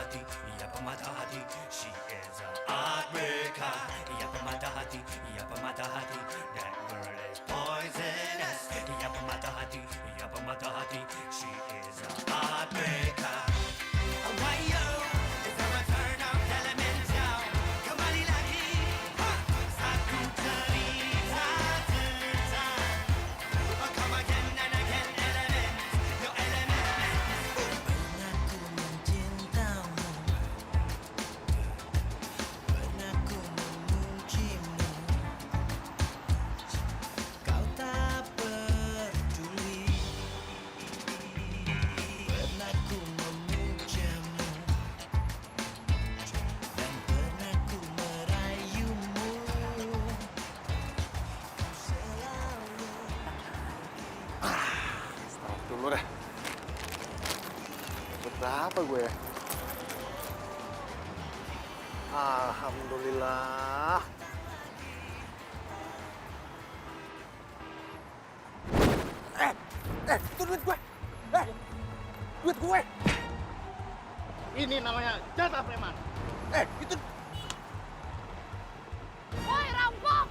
Hati, ia pemata hati. She is a heartbreaker. Ia pemata hati, ia pemata hati. That girl is poisonous. Ia pemata hati, ia pemata hati. She is a heartbreaker. Why yo? Is there a turn of elements now? Kembali lagi, ha! Satu cerita tentang. Oh, come again and again, elements. Your elements. Pernah ku mencintamu, pernah ku memujimu. Kau tak peduli. Pernah ku memujamu dan pernah ku merayumu. Kau selalu Stop dulu dah. Dapat berapa gue ya? Alhamdulillah. Itu duit gue. Duit gue. Ini namanya jatah preman. Itu Woi, rampok!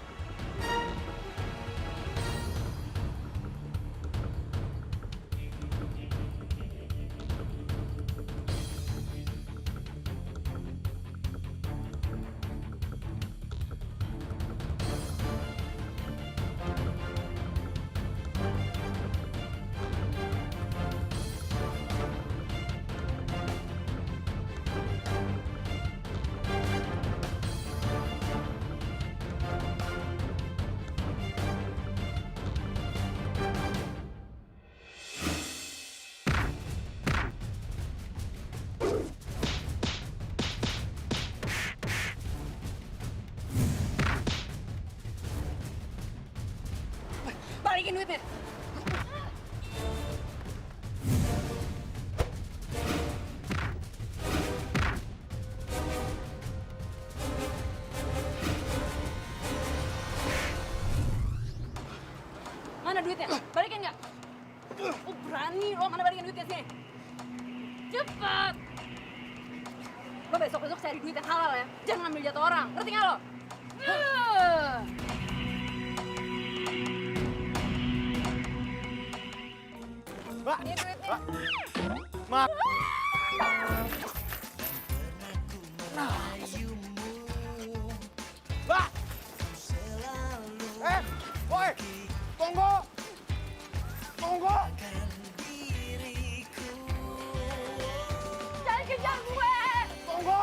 Balikin duitnya! Mana duitnya? Balikin nggak? Oh, berani lo, mana balikin duitnya sini? Cepet! Lo besok-besok cari duit yang halal ya. Jangan ambil jatuh orang, ngerti nggak lo? Mbak. Ini duitnya. Mak. Mbak. Woi. Tunggu. Tunggu. Jangan kejar gue! Tunggu.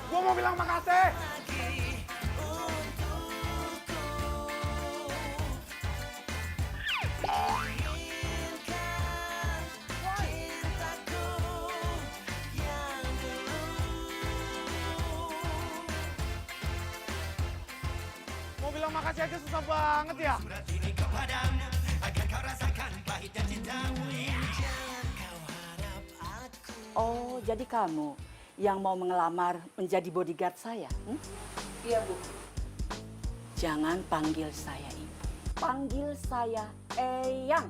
Gua mau bilang makasih. Mau bilang makasih aja susah banget ya. Surat ini kepadamu agar kau rasakan pahitnya cintamu. Oh, jadi kamu yang mau mengelamar menjadi bodyguard saya? Iya, Bu. Jangan panggil saya Ibu. Panggil saya Eyang.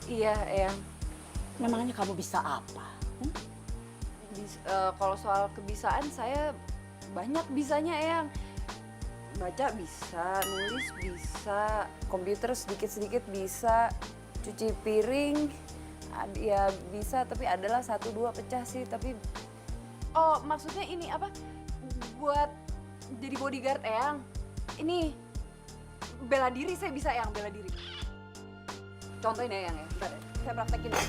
Iya, Eyang. Memangnya kamu bisa apa? Kalau soal kebisaan saya banyak bisanya, Eyang. Baca bisa, nulis bisa, komputer sedikit-sedikit bisa, cuci piring ya bisa, tapi adalah 1-2 pecah sih, tapi... Oh, maksudnya ini apa? Buat jadi bodyguard, Eyang. Ini bela diri saya bisa, Eyang, bela diri. Contohin ya, Eyang ya. Bentar ya, saya praktekin ya.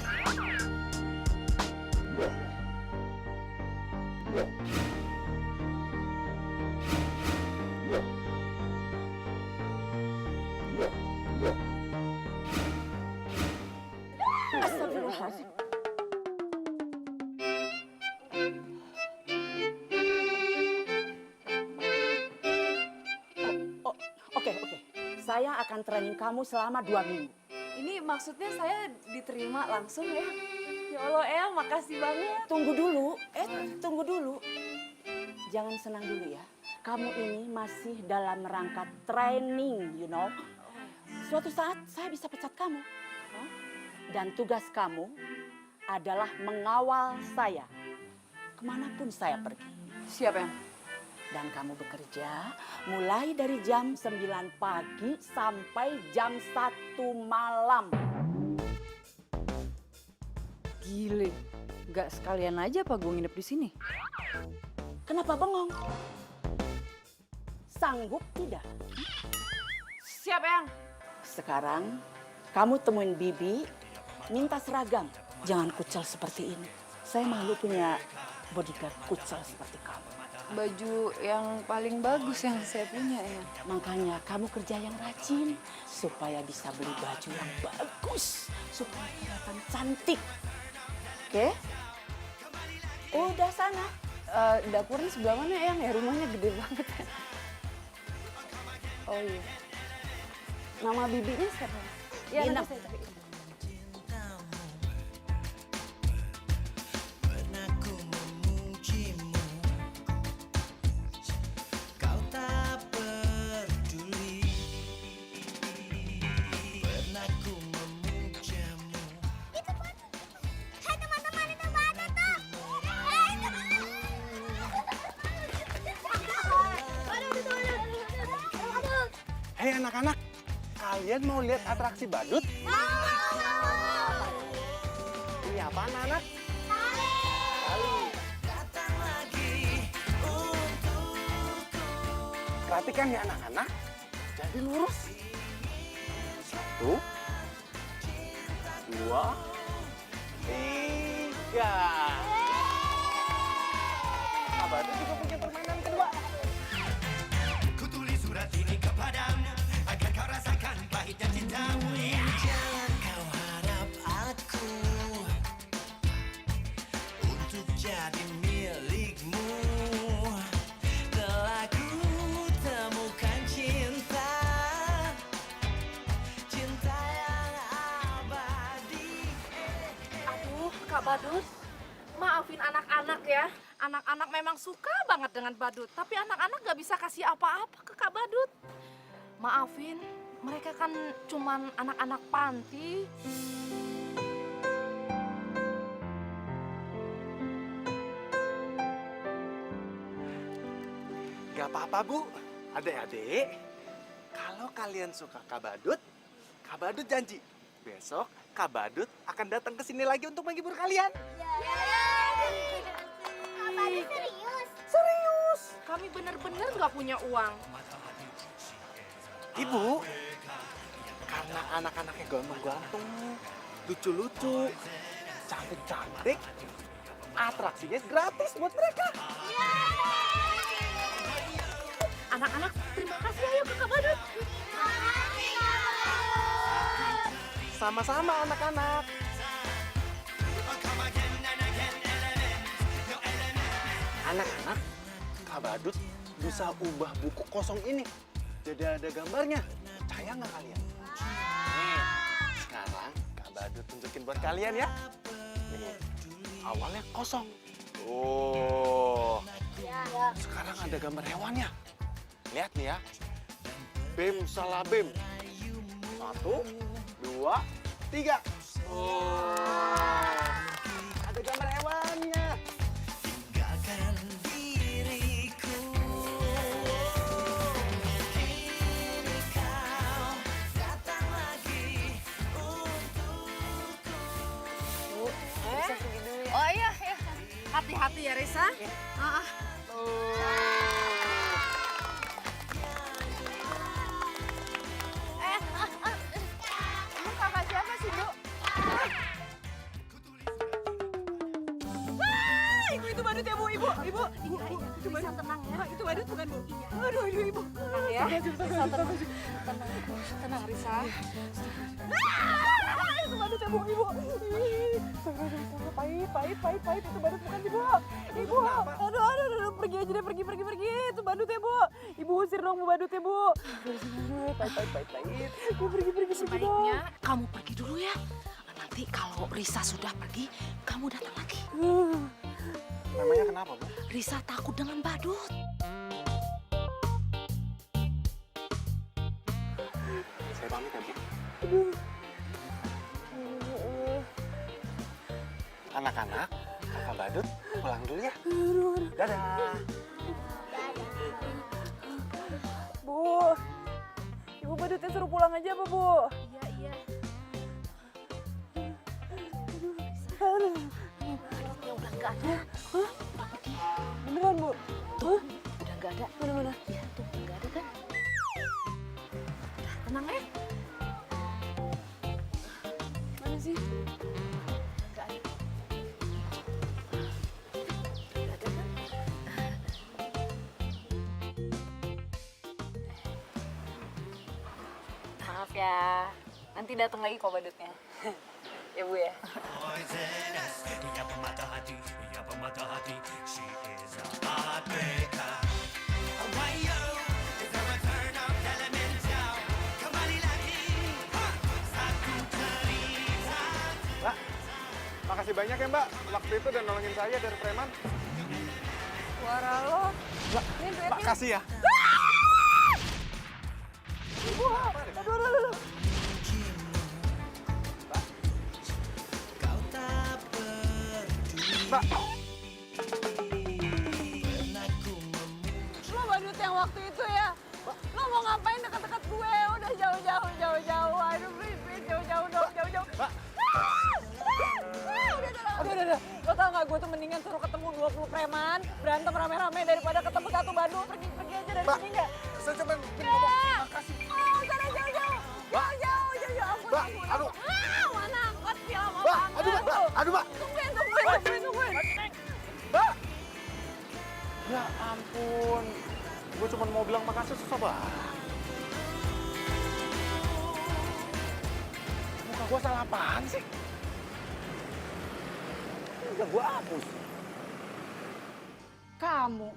Astagfirullahaladzim. Oke. Saya akan training kamu selama 2 minggu. Ini maksudnya saya diterima langsung ya? Ya Allah, Eyang, makasih banget. Tunggu dulu. Jangan senang dulu ya. Kamu ini masih dalam rangka training, you know. Suatu saat saya bisa pecat kamu. Dan tugas kamu adalah mengawal saya kemanapun saya pergi. Siap, Eyang. Dan kamu bekerja mulai dari jam 9 pagi sampai jam 1 malam. Gile. Gak sekalian aja apa gue nginep di sini? Kenapa bengong? Sanggup tidak? Siap, Eyang. Sekarang kamu temuin Bibi, minta seragam. Jangan kucel seperti ini. Saya malu punya bodyguard kucel seperti kamu. Baju yang paling bagus yang saya punya, Eyang. Makanya kamu kerja yang rajin supaya bisa beli baju yang bagus, supaya kelihatan cantik. Oke? Udah sana. Dapurnya sebelah mana, Eyang? Ya rumahnya gede banget. Oh iya. Nama bibinya siapa? Ya, Ginep. nanti saya cari. Pernah ku memujimu, kau tak peduli. Pernah ku memujamu. Hai teman-teman, itu badut tuh. Hai teman-teman. Badut. Hei anak-anak, kalian mau lihat atraksi badut? Ini apa anak-anak? Datang lagi untukku. Perhatikan ya anak-anak, jadi lurus. 1, 2, 3. Nah, badut juga punya permainan kedua. Kutulis surat ini kepadamu agar kau rasakan pahitnya cintamu. Jangan kau harap aku untuk jadi milikmu. Telah ku temukan cinta, cinta yang abadi. Aduh, Kak Badut, maafin anak-anak ya. Anak-anak memang suka banget dengan badut, tapi anak-anak gak bisa kasih apa-apa ke Kak Badut. Maafin, mereka kan cuman anak-anak panti. Gak apa-apa Bu, adik-adik. Kalau kalian suka Kak Badut janji besok Kak Badut akan datang ke sini lagi untuk menghibur kalian. Badut serius. Serius, kami bener-bener gak punya uang. Ibu, karena anak-anaknya ganteng-ganteng, lucu-lucu, cantik-cantik, atraksinya gratis buat mereka. Anak-anak, terima kasih ayo ke Kak Badut. Sama-sama anak-anak. Anak-anak, Kak Badut bisa ubah buku kosong ini jadi ada gambarnya. Percaya nggak kalian? Nih, sekarang Kak Badut tunjukin buat kalian ya. Nih, awalnya kosong. Oh, sekarang ada gambar hewannya. Lihat nih ya. Bim salah bim. 1, 2, 3. Oh, ada gambar hewannya. Tinggalkan diriku. Kini kau datang lagi untukku. Oh iya, ya. Hati-hati ya Risa. Lu kakak siapa sih, Bu? Ibu itu badut ya Bu, ibu. Ibu itu badut. Tenang ya. Itu badut bukan Bu? Aduh, ibu. Tenang ya. Risa, tenang, Risa. Itu badut ya Bu, ibu. Pahit. Itu badut bukan sih Bu. Ibu. Aduh. Pergi aja deh, pergi. Itu badut ya Bu. Ibu usir dong Bu badut ya Bu. Pahit. Bu pergi. Sebaiknya kamu pergi dulu ya. Nanti kalau Risa sudah pergi, kamu datang lagi. Namanya kenapa, Bu? Risa takut dengan badut. Saya pamit ya, Bu. Anak-anak, kakak badut pulang dulu ya. Dadah. Bu, Ibu Badutnya suruh pulang aja apa, Bu? Iya. Ya udah nggak ada. Hah? Beneran, Bu? Tuh, udah nggak ada. Mana-mana? Iya tuh, nggak ada kan? Udah, tenang ya. Mana sih? Nggak ada. Nggak ada kan? Maaf ya, nanti datang lagi kok badutnya. Ya Bu ya. Poisonous, ia pemata hati, she is a heartbreaker. Wayo, it's a return of Elemental. Kembali lagi, satu cerita. Mbak, makasih banyak ya Mbak. Waktu itu udah nolongin saya dari preman. Suara lo. Ini duetnya. Mbak, kasih ya. Aduh. Kau tak peduli. Mbak, Pernah ku Lo badut yang waktu itu ya? Lo mau ngapain deket-deket gue? Udah jauh-jauh. Aduh, please, jauh-jauh dong, jauh-jauh. Mbak. Udah. Lo tau gak, gue tuh mendingan suruh ketemu 20 preman, berantem rame-rame daripada ketemu satu badut. Pergi aja dari Mbak. sini deh. saya cuma Ya! makasih. Oh, sana jauh-jauh. Jauh. Ampun, Mbak, ampun. aduh. Mana angkot sih lama Mbak, banget. aduh Mbak. Tungguin. Mbak. Ya ampun. Gue cuma mau bilang makasih susah banget. Muka gue salah apaan sih? Udah gue hapus. Kamu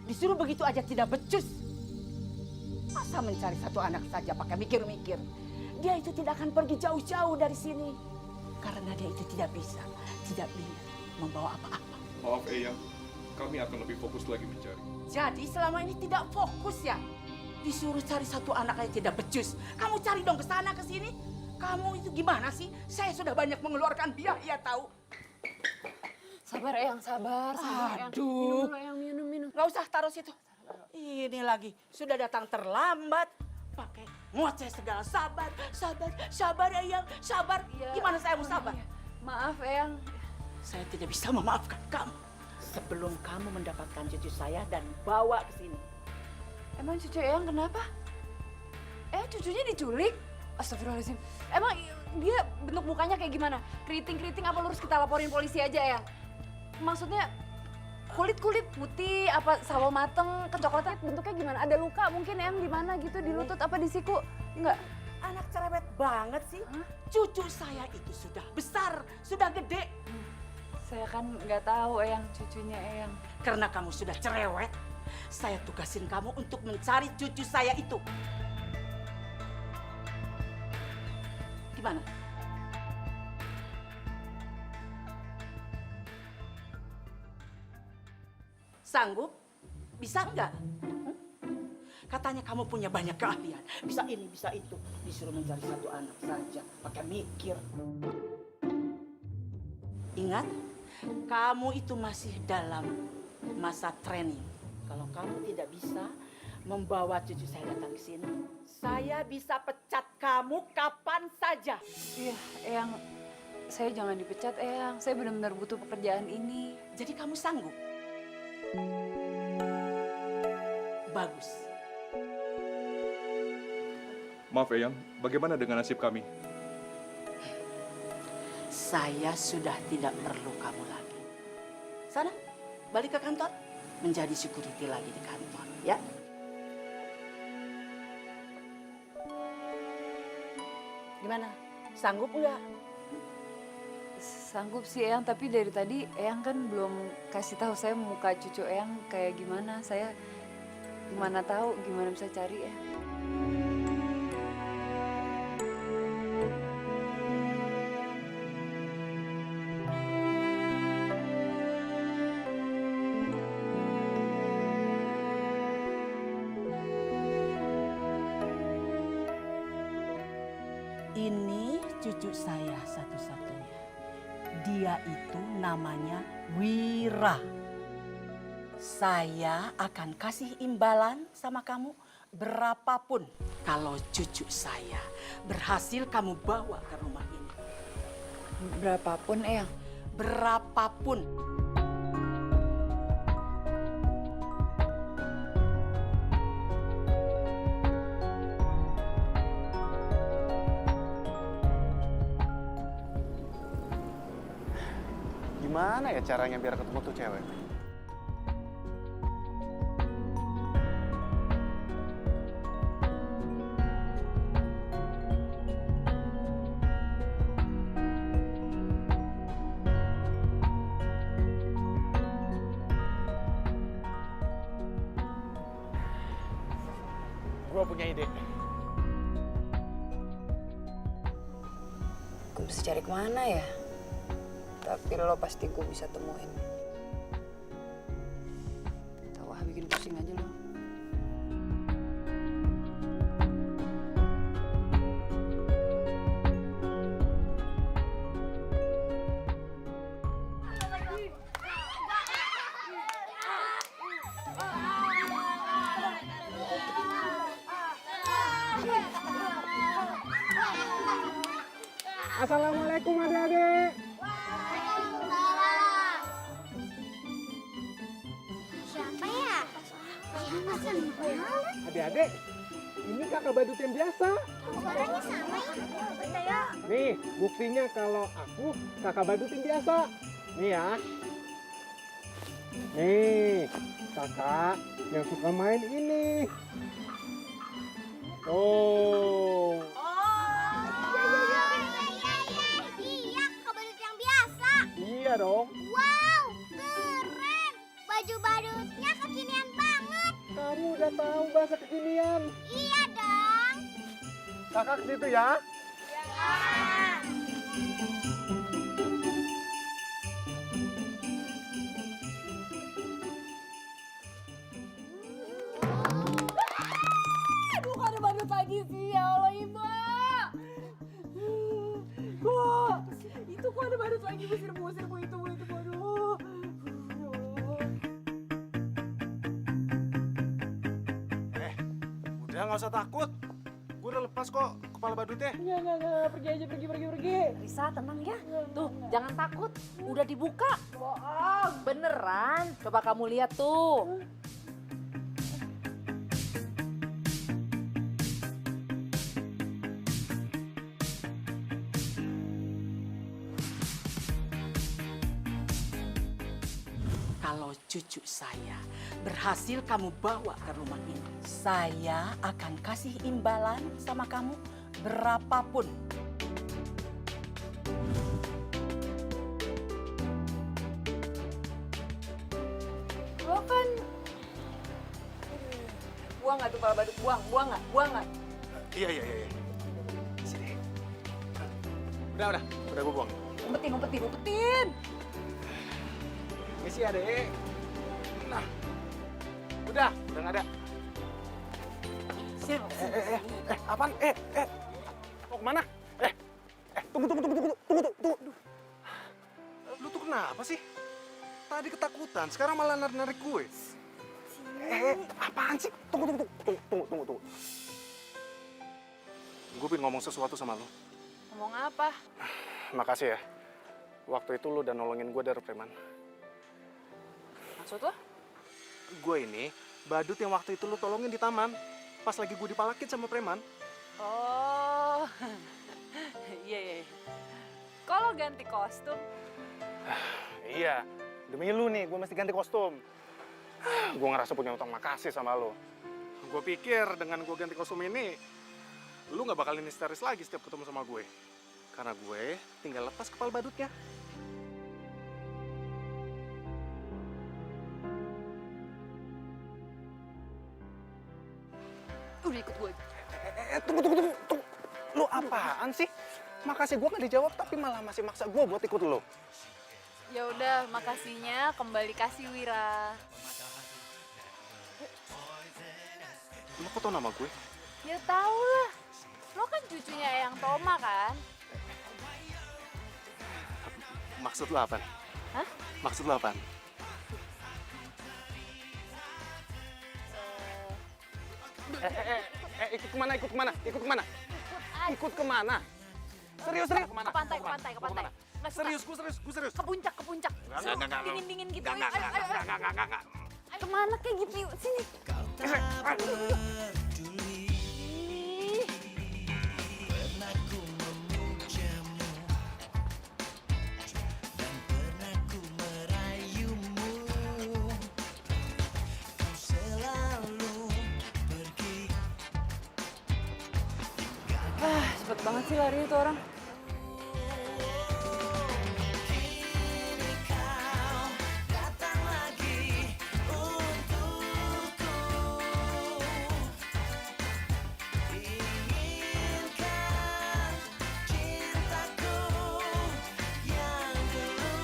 disuruh begitu aja tidak becus. Masa mencari satu anak saja pakai mikir-mikir. Dia itu tidak akan pergi jauh-jauh dari sini. Karena dia itu tidak bisa membawa apa-apa. Maaf Eyang, kami akan lebih fokus lagi mencari. Jadi selama ini tidak fokus ya? Disuruh cari satu anak aja tidak becus. Kamu cari dong ke sana ke sini. Kamu itu gimana sih? Saya sudah banyak mengeluarkan biaya tahu. Sabar Eyang, sabar. Eyang. Aduh. Minum. Nggak usah taruh situ. Ini lagi sudah datang terlambat. Pakai ngoceh segala. Sabar Eyang, sabar. Iya. Gimana saya mau sabar? Maaf Eyang. Saya tidak bisa memaafkan kamu. Sebelum kamu mendapatkan cucu saya dan bawa ke sini. Emang cucu Eyang kenapa? Cucunya diculik? Astagfirullahaladzim. Emang dia bentuk mukanya kayak gimana? Keriting-keriting apa lurus kita laporin polisi aja Eyang? Maksudnya kulit-kulit putih, apa sawo mateng, kecoklatan bentuknya gimana? Ada luka mungkin Eyang di mana gitu, di lutut apa di siku? Enggak. Anak cerewet banget sih. Hah? Cucu saya itu sudah besar, sudah gede. Saya kan nggak tahu Eyang cucunya Eyang. Karena kamu sudah cerewet, saya tugasin kamu untuk mencari cucu saya itu. Gimana? Sanggup? Bisa enggak? Katanya kamu punya banyak keahlian. Bisa ini, bisa itu. Disuruh mencari satu anak saja. Pakai mikir. Ingat, kamu itu masih dalam masa training. Kalau kamu tidak bisa membawa cucu saya datang ke sini, saya bisa pecat kamu kapan saja. Iya Eyang, saya jangan dipecat Eyang. Saya benar-benar butuh pekerjaan ini. Jadi kamu sanggup? Bagus. Maaf Eyang, bagaimana dengan nasib kami? Saya sudah tidak perlu kamu lagi. Sana, balik ke kantor. Menjadi security lagi di kantor, ya. Gimana? Sanggup nggak? Sanggup sih Eyang, tapi dari tadi Eyang kan belum kasih tahu saya muka cucu Eyang kayak gimana. Saya gimana tahu, gimana bisa cari ya. Ini cucu saya satu-satunya. Dia itu namanya Wira. Saya akan kasih imbalan sama kamu berapapun kalau cucu saya berhasil kamu bawa ke rumah ini. Berapapun, Eyang. Berapapun. Gimana ya caranya biar ketemu tuh cewek? Gue punya ide. Gue mesti cari kemana ya? Tapi lo pasti gue bisa temuin. Tahu ah, bikin pusing aja lo. Assalamualaikum adik-adik. Siapa ya? Siapa sih? Adik-adik, ini kakak badut yang biasa. Orangnya sama ya? Betul ya? Nih, buktinya kalau aku kakak badut yang biasa. Nih ya. Nih, kakak yang suka main ini. Oh. Iya, kakak badut yang biasa. Iya dong. Wow, keren. Baju badutnya kekinian banget. Kamu udah tahu bahasa kekinian. Iya dong. Kakak ke situ ya. Aduh, kok ada badut lagi sih? Ya Allah, Ibu. Bu, itu kok ada badut lagi? Busir, Bu, itu, aduh. Udah nggak usah takut. Gue udah lepas kok kepala badutnya. Enggak, pergi aja, pergi. Risa, tenang ya. Tuh, jangan takut. Udah dibuka. Bohong. Beneran. Coba kamu lihat tuh. Kalau cucu saya berhasil kamu bawa ke rumah ini, saya akan kasih imbalan sama kamu berapapun. Lo kan buang nggak tuh kepala badut? Buang nggak? Iya. Sini. Udah gue buang. Umpetin. Misi adek. Nah, udah nggak ada. Apaan? Mau kemana? Tunggu. Lu tuh kenapa sih? Tadi ketakutan, sekarang malah narik gue. Apaan sih? Tunggu. Gue pengen ngomong sesuatu sama lu. Ngomong apa? Makasih ya. Waktu itu lu udah nolongin gue dari preman. Maksud lo? Gue ini badut yang waktu itu lu tolongin di taman. Pas lagi gue dipalakin sama preman. Oh, iya. Kalau ganti kostum, Iya, demi lu nih, gue mesti ganti kostum. Gue ngerasa punya utang makasih sama lu. Gue pikir dengan gue ganti kostum ini, lu gak bakalan histeris lagi setiap ketemu sama gue. Karena gue tinggal lepas kepala badutnya. udah ikut gue. Tunggu. Lu apaan sih? Makasih gue gak dijawab, tapi malah masih maksa gue buat ikut lu. Ya udah, makasihnya kembali kasih Wira. Lu kok tau nama gue? Ya tau lah, lo kan cucunya Eyang Toma kan? Maksud lo apa? Hah? Maksud lo apa? Ikut kemana? Ikut kemana? Ikut kemana? Ikut kemana? Serius, serius. Ke pantai, ke pantai, ke pantai. Nggak suka. Serius, gue serius. Ke puncak, ke puncak. Dingin-dingin gitu. Ayo, ayo, ayo. Enggak. Kemana kayak gitu? Yuk, sini. Ih, Pernah ku memujamu dan pernah ku merayumu. Kau selalu pergi. Cepet banget sih lari itu orang. Kini kau datang lagi untukku. Inginkan cintaku yang dulu.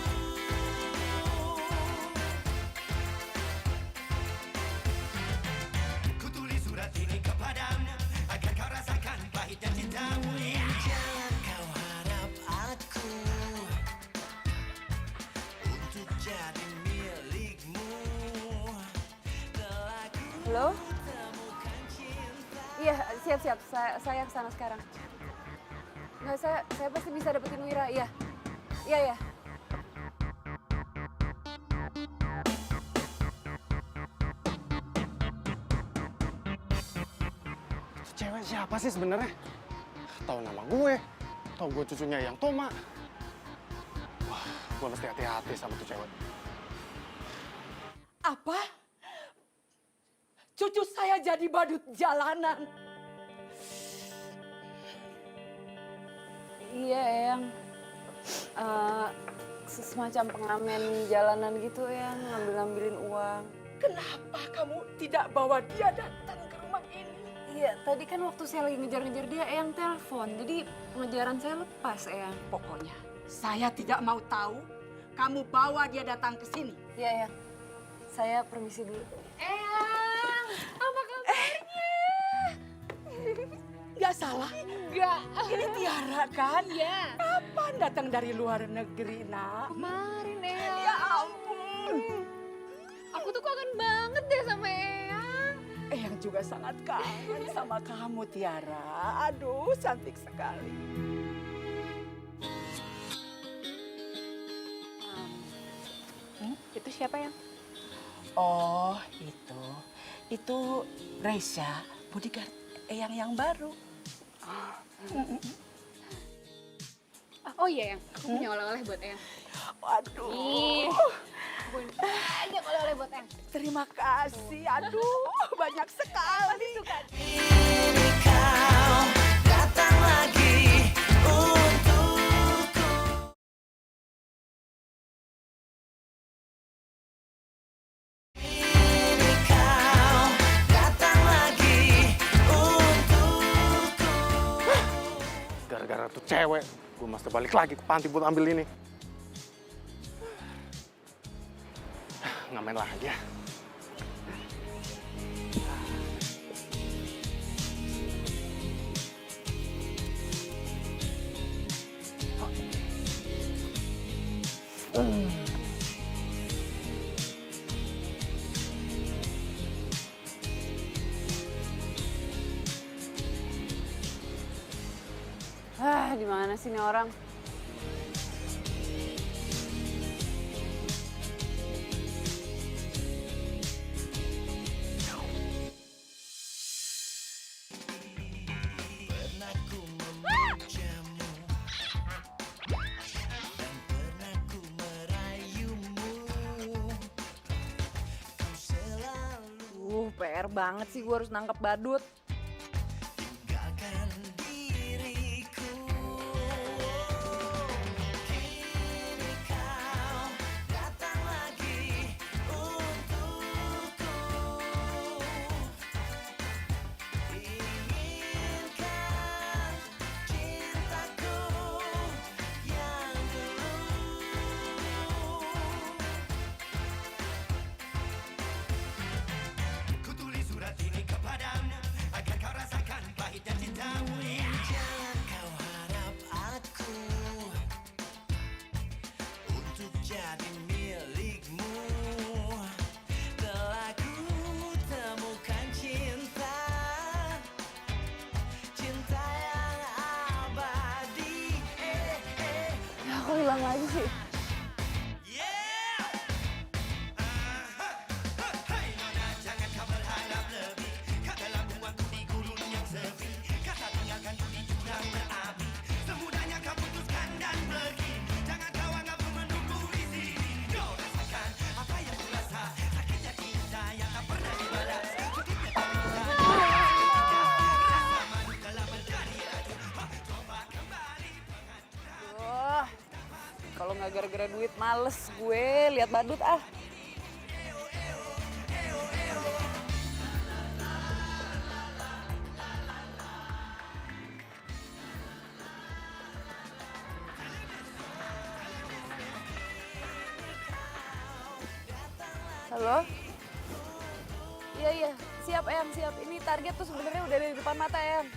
Ku tulis surat ini kepadamu agar kau rasakan pahitnya cintamu. Jangan kau harap aku untuk jadi milikmu. Telah ku Halo? temukan cinta. Iya, siap. Saya kesana sekarang. Nggak, saya pasti bisa dapetin Wira. Iya. Iya. Itu cewek siapa sih sebenarnya? Tahu nama gue, tahu gue cucunya yang Toma. Wah, gue mesti hati-hati sama tuh cewek. Apa? Cucu saya jadi badut jalanan. Iya, Eyang. Semacam pengamen jalanan gitu, Eyang. Ngambil-ngambilin uang. Kenapa kamu tidak bawa dia datang ke rumah ini? Iya, tadi kan waktu saya lagi ngejar-ngejar dia, Eyang telepon. Jadi pengejaran saya lepas, Eyang. Pokoknya saya tidak mau tahu kamu bawa dia datang ke sini. Iya, Eyang. Saya permisi dulu. Eyang, apa kabarnya? Nggak salah? Enggak. Ini Tiara kan? Iya. Kapan datang dari luar negeri, nak? Kemarin, Eyang. Ya ampun. Aku tuh kangen banget deh sama Eyang. Eyang juga sangat kangen sama kamu, Tiara. Aduh, cantik sekali. Itu siapa, Yang? Oh, itu Reisha, bodyguard Eyang yang baru. Oh iya, Yang. Aku punya oleh-oleh buat Eyang. Waduh. Ih, aku punya banyak oleh-oleh buat Eyang. Terima kasih. Aduh, banyak sekali. Kini kau datang lagi untukku. Kini kau datang lagi untukku. Gara-gara tuh cewek, gue mesti balik lagi ke panti buat ambil ini. Nggak main lagi ya. Di mana sih ini orang? Pernah ku memujamu dan pernah ku merayumu. Kau selalu PR banget sih gue harus nangkep badut. tinggalkan diriku. Kini kau datang lagi untukku. Inginkan cintaku yang dulu. Ku tulis surat ini kepadamu ngulang lagi sih? Wah, kalau nggak gara-gara duit males gue lihat badut ah. Halo? Iya, iya. Siap, Eyang, siap. Ini target tuh sebenarnya udah di depan mata, Eyang.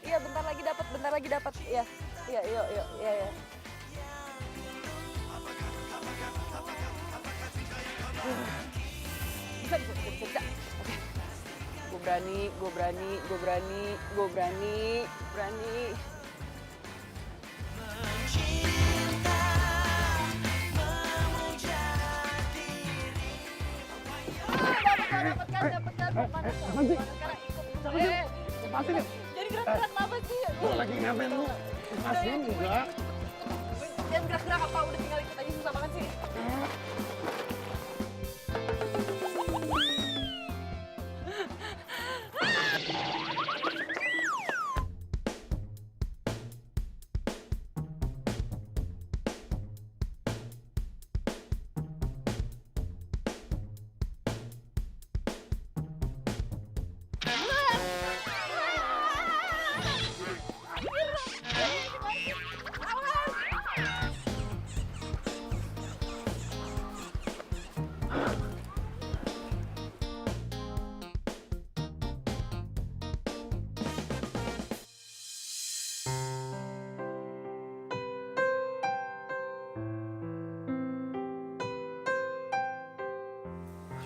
Iya, bentar lagi dapat, bentar lagi dapat. Iya, iya, yuk, yuk, iya, iya. Bisa, bisa, bisa, bisa, bisa. Oke. Gue berani, gue berani, gue berani, gue berani, berani. Jadi gerak-gerak apa sih? Gue lagi ngapain lu? Lepasin enggak? Jangan gerak-gerak apa, udah tinggal ikut aja susah banget sih.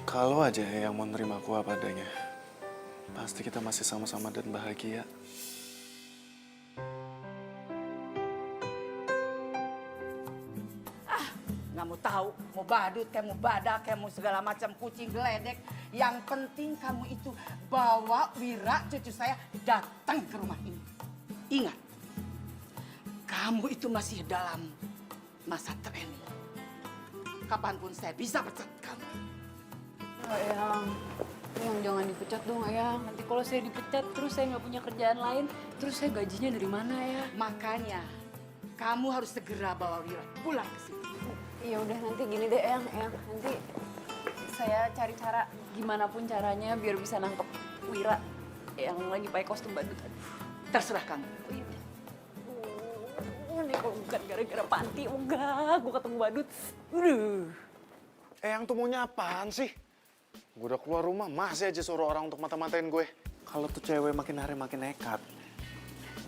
Kalau aja yang mau nerima aku apa adanya, pasti kita masih sama-sama dan bahagia. Nggak mau tahu, mau badut, kayak mau badak, kayak mau segala macam kucing geledek. Yang penting kamu itu bawa Wira cucu saya datang ke rumah ini. Ingat, kamu itu masih dalam masa training. Kapanpun saya bisa pecat kamu. Eyang, Eyang jangan dipecat dong, Eyang. Nanti kalau saya dipecat terus saya nggak punya kerjaan lain, terus saya gajinya dari mana ya? Makanya kamu harus segera bawa Wira pulang ke sini. Ya udah nanti gini deh, Eyang, Eyang. Nanti saya cari cara gimana pun caranya biar bisa nangkep Wira yang lagi pakai kostum badut. Terserah kamu. Ini kalau bukan gara-gara panti, enggak, gue ketemu badut. Eyang tuh maunya apaan sih? Gue udah keluar rumah, masih aja suruh orang untuk mata-matain gue. Kalau tuh cewek makin hari makin nekat,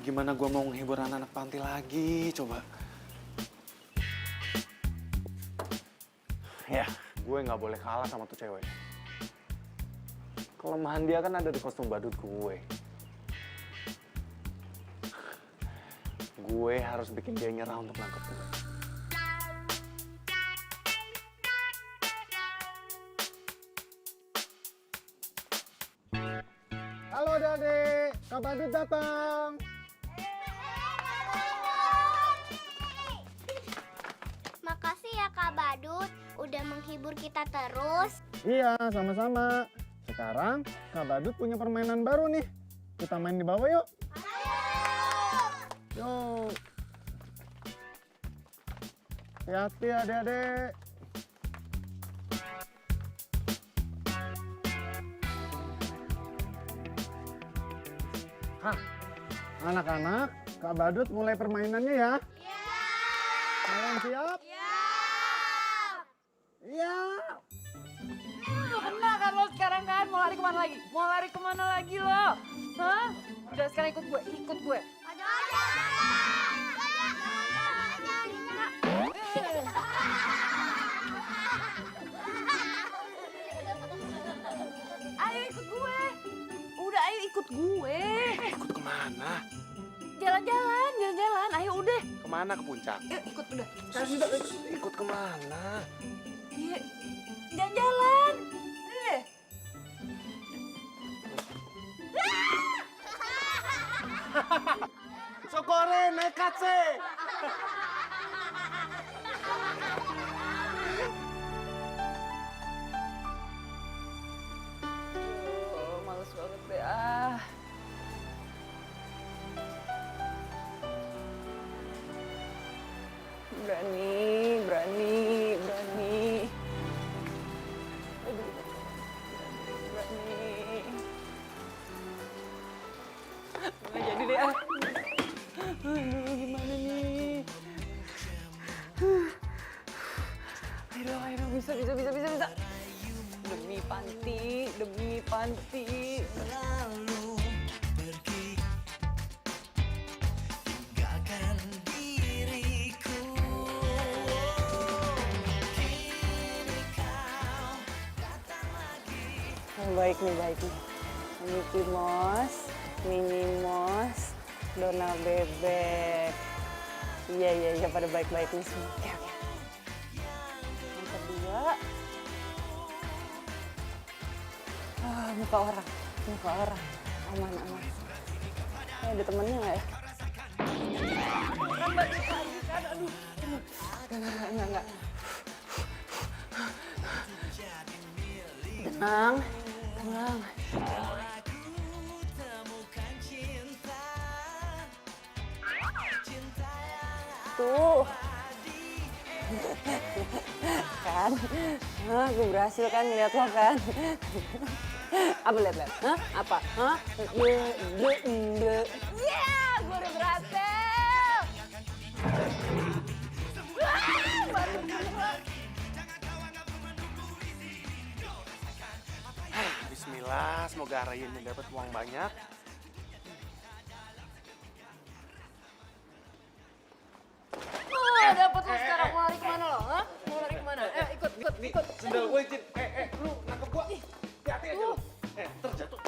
gimana gue mau menghibur anak-anak panti lagi, coba? Ya, gue nggak boleh kalah sama tuh cewek. Kelemahan dia kan ada di kostum badut gue. Gue harus bikin dia nyerah untuk nangkep gue. Halo Adik, Kak Badut datang. Makasih ya Kak Badut, udah menghibur kita terus. Iya, sama-sama. Sekarang Kak Badut punya permainan baru nih. Kita main di bawah yuk. Yuk. Hati-hati adik-adik. Hah, anak-anak, Kak Badut mulai permainannya ya. Iya. Kalian siap? Iya. Lo kena kan lo sekarang kan? Mau lari kemana lagi? Mau lari kemana lagi lo? Hah? Udah sekarang ikut gue, ikut gue. Ayo ikut gue. Udah ayo ikut gue. Ikut kemana? Jalan-jalan. Ayo udah. Kemana ke puncak? Yuk ikut udah. Sekarang juga. Ikut kemana? Iya. Jalan-jalan. Udah deh. Sokore nekat sih. Males banget deh ah. Berani. Aduh, berani. Nggak jadi deh ah. Aduh, gimana nih? Ayo, bisa. Demi panti. Lalu pergi tinggalkan diriku. Kini kau datang lagi. Baik nih. Mickey Mouse, Minnie Mouse, Donald Bebek. Iya, pada baik-baik nih semua. Oke. Yang kedua, muka orang. Aman. Ada temennya nggak ya? Orang balik lagi kan, aduh. Enggak. Tenang. Tuh. Kan? Gue berhasil kan ngeliat lo kan? Apa lihat? Hah? Apa? Hah? Iya, gue udah berhasil. Baru gua. Bismillah, semoga Arayun dapat uang banyak. Dapat lo sekarang. Mau lari kemana lo? Hah? Mau lari kemana? Ikut. Sendal gue izin. Lu nangkep gua. Hati-hati aja lu. Terjatuh.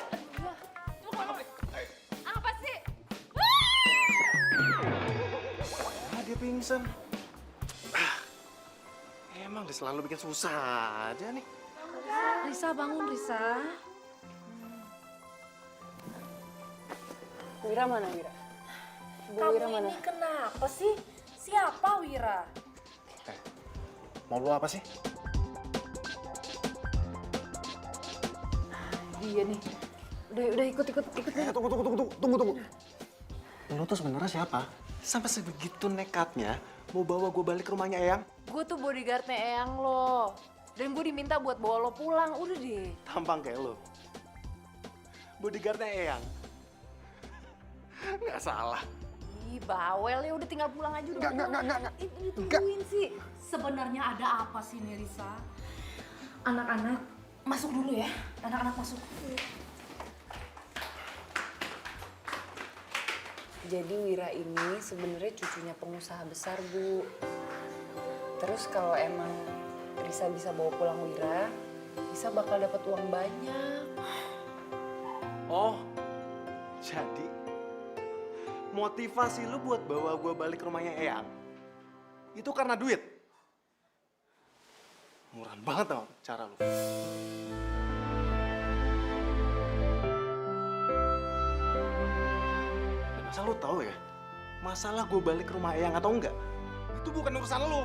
Apa sih? Dia pingsan. Emang dia selalu bikin susah aja nih. Risa, bangun Risa. Wira mana, Wira? Bu Kamu Wira mana? ini kenapa sih? Siapa Wira? Mau lu apa sih? Iya nih. Udah ikut. Tunggu. Lu tuh sebenarnya siapa? Sampai sebegitu nekatnya mau bawa gue balik ke rumahnya Eyang? Gue tuh bodyguardnya Eyang lo. Dan gue diminta buat bawa lo pulang. Udah deh. Tampang kayak lu. Bodyguardnya Eyang. Nggak salah. Ih, bawel ya. Udah tinggal pulang aja udah. Nggak. Ditungguin sih. Sebenarnya ada apa sih nih Risa? Anak-anak masuk dulu ya. Anak-anak masuk. Jadi Wira ini sebenarnya cucunya pengusaha besar, Bu. Terus kalau emang Risa bisa bawa pulang Wira, Risa bakal dapat uang banyak. Oh, jadi motivasi lu buat bawa gue balik ke rumahnya Eyang itu karena duit? Murah banget tau cara lu. Dan asal lu tahu ya, masalah gue balik ke rumah Eyang atau enggak, itu bukan urusan lu.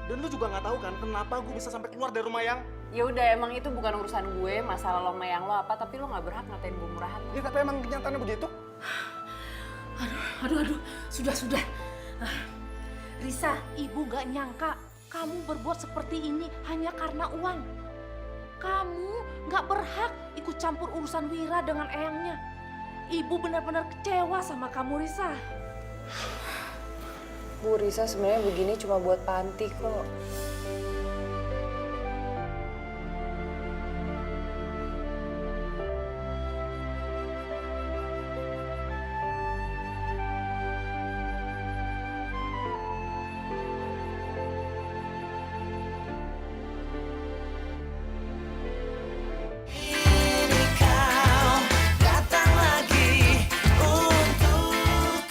Dan lu juga nggak tahu kan kenapa gue bisa sampai keluar dari rumah Eyang. Ya udah, emang itu bukan urusan gue, masalah lo sama yang lo apa, tapi lo nggak berhak ngatain gue murahan. Ya tapi emang kenyataannya begitu. Aduh. Sudah. Risa, ibu gak nyangka kamu berbuat seperti ini hanya karena uang. Kamu gak berhak ikut campur urusan Wira dengan eyangnya. Ibu benar-benar kecewa sama kamu, Risa. Bu, Risa sebenarnya begini cuma buat panti kok. Kini kau datang lagi untuk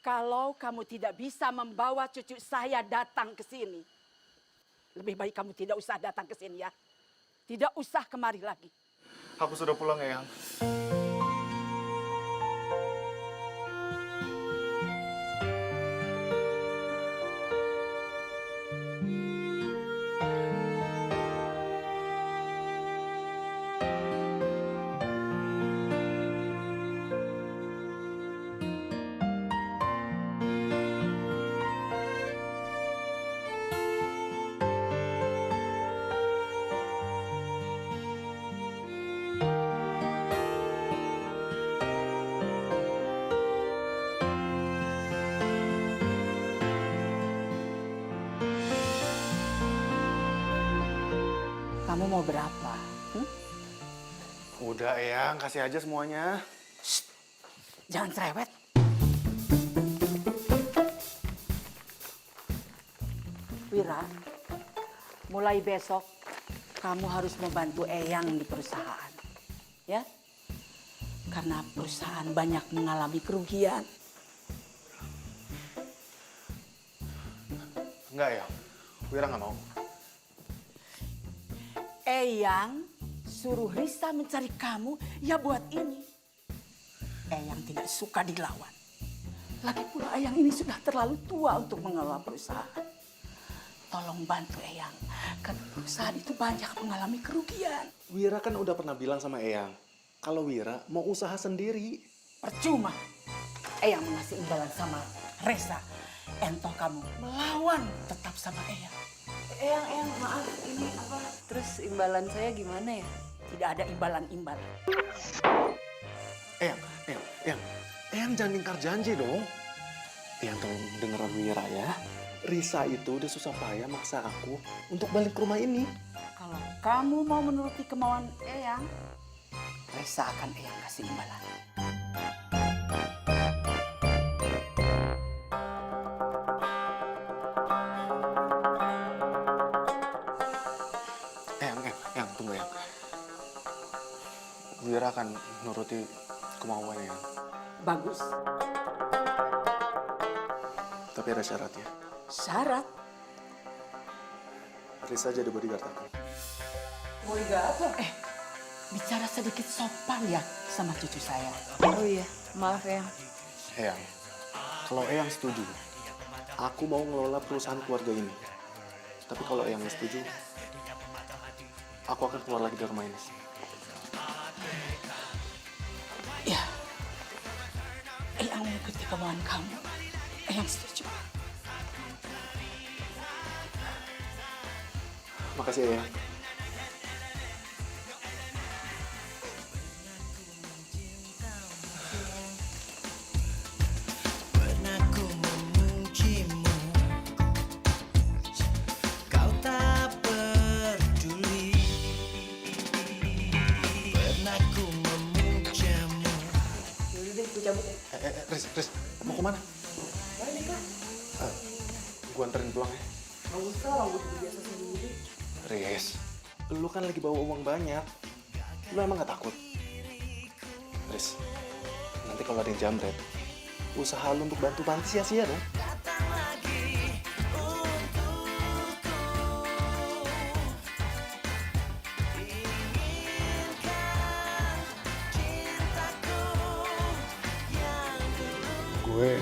Kalau kamu tidak bisa membawa cucu saya datang ke sini, lebih baik kamu tidak usah datang ke sini ya. Tidak usah kemari lagi. Aku sudah pulang, Eyang. Kamu mau berapa? Udah, Eyang. Kasih aja semuanya. Jangan cerewet. Wira, mulai besok kamu harus membantu Eyang di perusahaan. Ya? Karena perusahaan banyak mengalami kerugian. Enggak, Eyang. Wira nggak mau. Eyang suruh Risa mencari kamu ya buat ini. Eyang tidak suka dilawan. Lagi pula Eyang ini sudah terlalu tua untuk mengelola perusahaan. Tolong bantu Eyang, karena perusahaan itu banyak mengalami kerugian. Wira kan udah pernah bilang sama Eyang, kalau Wira mau usaha sendiri. Percuma. Eyang mengasih imbalan sama Reza. Entah kamu melawan tetap sama Eyang. Eyang, maaf, ini apa? Terus imbalan saya gimana ya? Tidak ada imbalan-imbalan. Eyang jangan ingkar janji dong. Eyang tolong dengeran Wira ya. Risa itu udah susah payah maksa aku untuk balik ke rumah ini. Kalau kamu mau menuruti kemauan Eyang, Reza akan Eyang kasih imbalan. Eyang, tunggu Eyang. Wira akan nuruti kemauan Eyang. Bagus. Tapi ada syaratnya. Syarat? Risa jadi bodyguard aku. Bodyguard? Bicara sedikit sopan ya sama cucu saya. Oh iya, maaf Eyang. Eyang, kalau Eyang setuju, aku mau ngelola perusahaan keluarga ini. Tapi kalau Eyang nggak setuju, aku akan keluar lagi dari rumah ini. Ya, Eyang mengikuti kemauan kamu. Eyang setuju. Makasih Eyang. Pernah ku memujimu, kau tak peduli. Pernah ku memujamu. Yaudah deh, gue cabut ya. Riz, mau kemana? Balik lah. Gua anterin pulang ya. Gak usah lah, gue udah biasa sendiri. Riz, lu kan lagi bawa uang banyak. Lu emang gak takut? Riz, nanti kalau ada yang jamret, usaha lu untuk bantu panti sia-sia dong. Datang lagi untukku, inginkan cintaku yang dulu. Gue...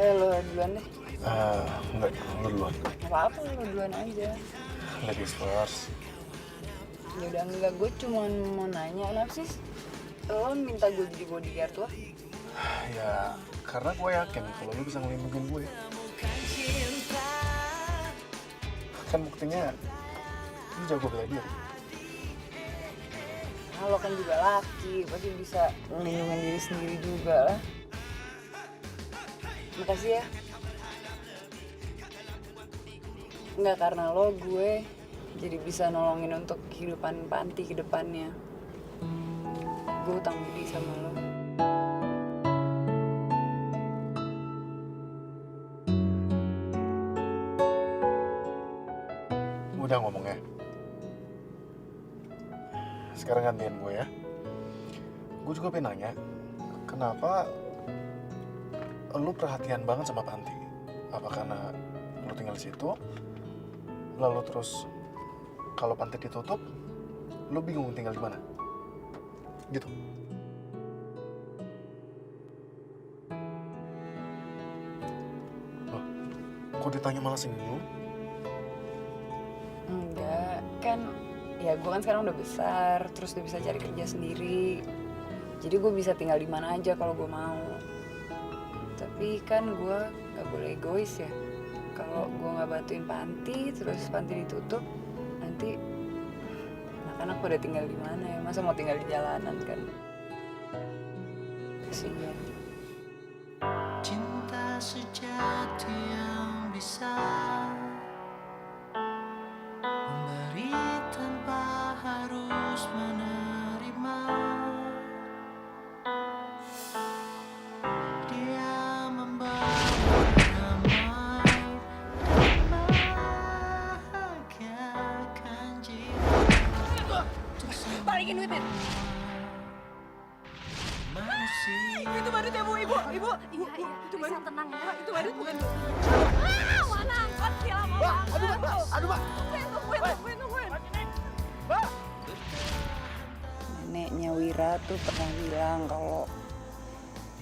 Lo duluan deh. Enggak, lu duluan. Gak apa-apa, lo duluan aja. Ladies first. Yaudah enggak, gue cuma mau nanya, Napsis. Lo minta gue jadi bodyguard lo? Ya, karena gue yakin kalau lu bisa ngelindungin gue. Kan buktinya, lu jago bela diri. Nah, lo kan juga laki, pasti bisa melindungi diri sendiri juga lah. Makasih ya. Enggak, karena lo gue jadi bisa nolongin untuk kehidupan panti ke depannya. Gue utang budi sama lo. Udah ngomongnya. Sekarang gantian gue ya. gue juga pengen nanya, kenapa lu perhatian banget sama Panti? Apa karena lu tinggal di situ, lalu terus kalau Panti ditutup, lu bingung tinggal di mana? Gitu. Loh, kok ditanya malah senyum? Enggak, kan ya gue kan sekarang udah besar, terus udah bisa cari kerja sendiri. Jadi gue bisa tinggal di mana aja kalau gue mau. Tapi kan gue gak boleh egois ya. Kalau gue nggak bantuin Panti, terus Panti ditutup, nanti anak-anak pada tinggal di mana ya? Masa mau tinggal di jalanan kan? Kasihan. Cinta sejati yang bisa memberi tanpa harus menerima. Dia membawa damai dan membahagiakan jiwa. Balikin duitnya. Manusia. Itu badut ya Bu, Ibu. Ibu, itu badut. tenang ya. Itu badut bukan. Mana angkat sih lama banget. Aduh, Mbak. Tungguin. Neneknya Wira tuh pernah bilang kalau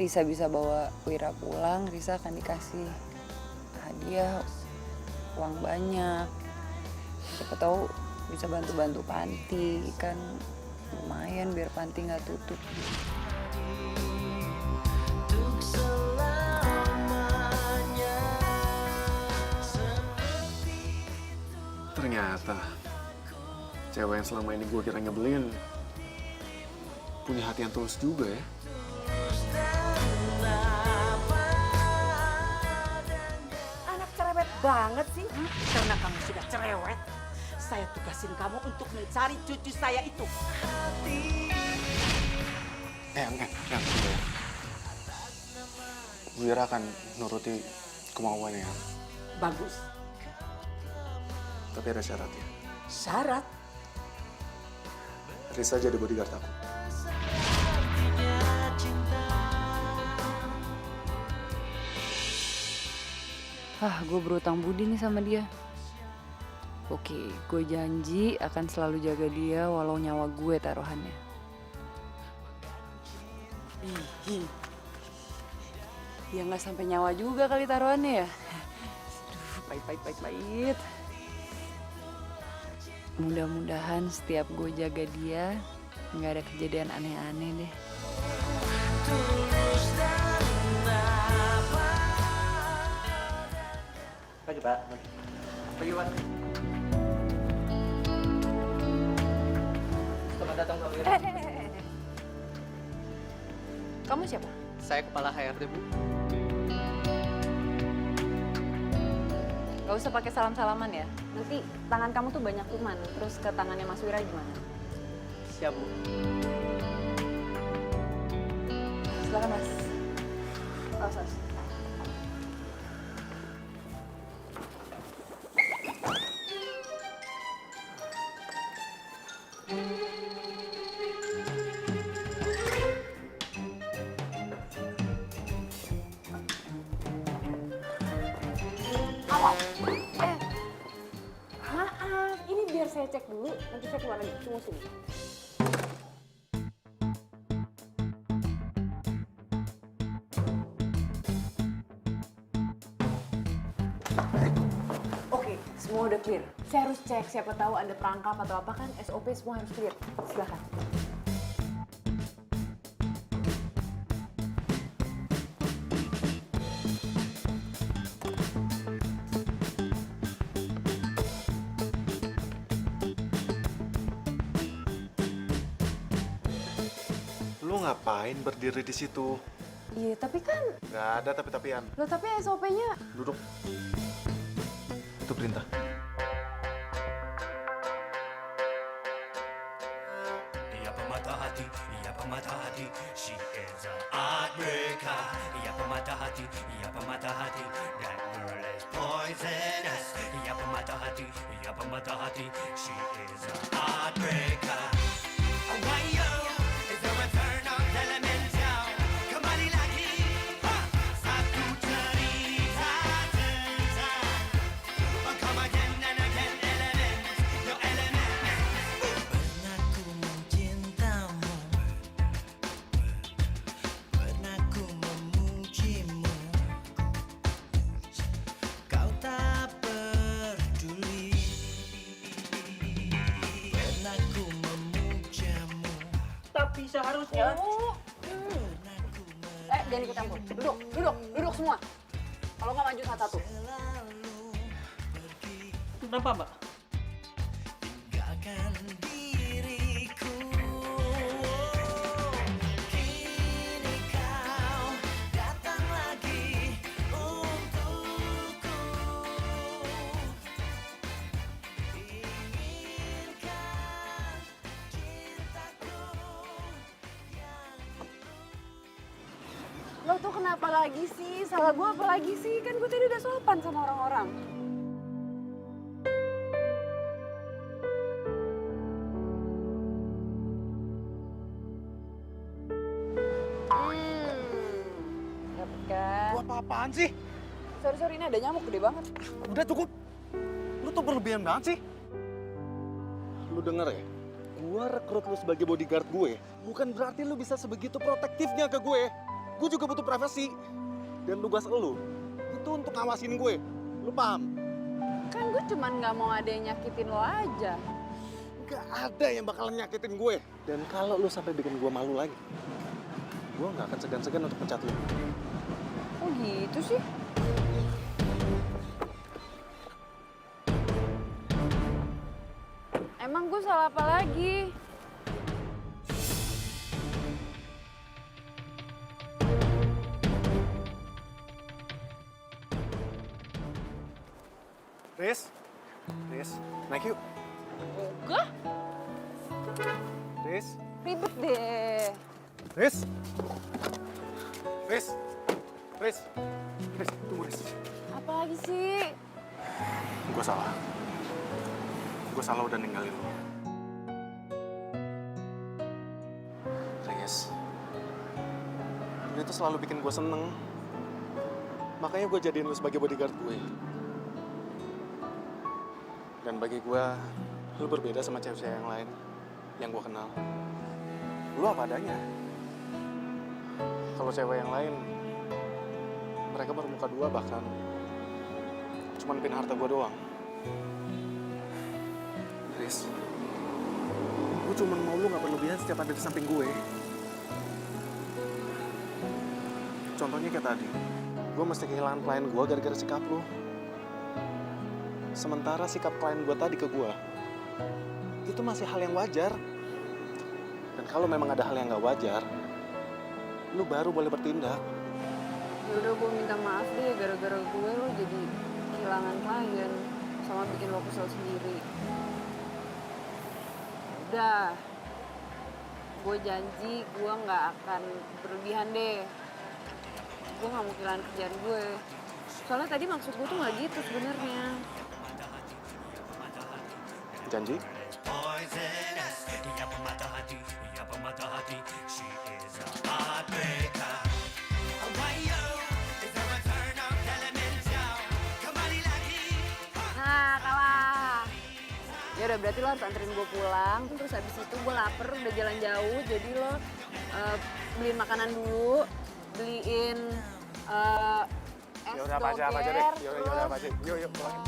Risa bisa bawa Wira pulang, Risa akan dikasih hadiah uang banyak. Siapa tahu bisa bantu-bantu Panti, kan lumayan biar Panti nggak tutup. Untuk selamanya. Ternyata cewek yang selama ini gue kira nyebelin punya hati yang tulus juga ya. Anak cerewet banget sih. Karena kamu sudah cerewet, saya tugasin kamu untuk mencari cucu saya itu. Yang. Wira akan nuruti kemauannya. Bagus. Tapi ada syaratnya. Syarat? Risa jadi bodyguard aku. Gue berutang budi nih sama dia. Oke, gue janji akan selalu jaga dia walau nyawa gue taruhannya. Ya nggak sampai nyawa juga kali taruhannya ya. Aduh, pahit. Mudah-mudahan setiap gue jaga dia nggak ada kejadian aneh-aneh deh. Pagi, Pak. Pagi, Pak. Selamat datang, Pak Wira. Kamu siapa? Saya kepala HRD, Bu. Gak usah pakai salam-salaman ya. Nanti tangan kamu tuh banyak kuman. Terus ke tangannya Mas Wira gimana? Siap, Bu. Silakan Mas. Mas. Maaf, ini biar saya cek dulu, nanti saya keluar lagi. Tunggu sini. Oke, semua udah clear. Saya harus cek, siapa tahu ada perangkap atau apa kan, SOP semua harus clear. Silakan. Lu ngapain berdiri di situ? Iya, tapi kan... Gak ada tapi-tapian. Loh, tapi SOP-nya... Duduk. Itu perintah. Ia pemata hati, ia pemata hati. She is a heartbreaker. Ia pemata hati, ia pemata hati. That girl is poisonous. Ia pemata hati, ia pemata hati. She is a heartbreaker. Oh, why yo? Is there a turn on that? seharusnya. Jangan ikut campur. Duduk semua. Kalau nggak maju satu-satu. Kenapa, Mbak? Lo tuh kenapa lagi sih? Salah gue apa lagi sih? Kan gue tadi udah sopan sama orang-orang. Dapet kan? Lu apa-apaan sih? Sorry, ini ada nyamuk gede banget. Udah cukup. Lu tuh berlebihan banget sih. Lu denger ya? Gua rekrut lu sebagai bodyguard gue. Bukan berarti lu bisa sebegitu protektifnya ke gue. Gue juga butuh privasi. Dan tugas lu itu untuk ngawasin gue. Lu paham? Kan gue cuman nggak mau ada yang nyakitin lo aja. Gak ada yang bakalan nyakitin gue. Dan kalau lu sampai bikin gue malu lagi, gue gak akan segan-segan untuk pecat lu. Oh gitu sih? Emang gue salah apa lagi? Riz, naik yuk. Enggak, Riz, ribet deh. Riz, tunggu Riz. Apa lagi sih? Gue salah. Gue salah udah ninggalin lu. Riz, dia tuh selalu bikin gue seneng. Makanya gue jadiin lu sebagai bodyguard gue. Dan bagi gue, lu berbeda sama cewek-cewek yang lain yang gue kenal. Lu apa adanya. Kalau cewek yang lain, mereka bermuka dua bahkan cuma pin harta gue doang. Riz, gue cuma mau lu gak berlebihan setiap ada di samping gue. Contohnya kayak tadi, gue mesti kehilangan klien gue gara-gara sikap lu. Sementara sikap klien gue tadi ke gue, itu masih hal yang wajar. Dan kalau memang ada hal yang gak wajar, lu baru boleh bertindak. Yaudah gue minta maaf deh, gara-gara gue lo jadi kehilangan klien sama bikin lo kesel sendiri. Udah, gue janji gue nggak akan berlebihan deh. Gue nggak mau kehilangan kerjaan gue. Soalnya tadi maksud gue tuh nggak gitu sebenarnya. Janji? Poisonous, ia pemata hati, she is a heartbreaker. Why yo, is there a turn of elemental? Kembali lagi. Nah, kalah. Ya udah, berarti lo harus anterin gue pulang. Terus habis itu gue lapar, udah jalan jauh. Jadi lo beliin makanan dulu, beliin es Yaudah apa aja deh. Yaudah apa aja. Yuk pulang.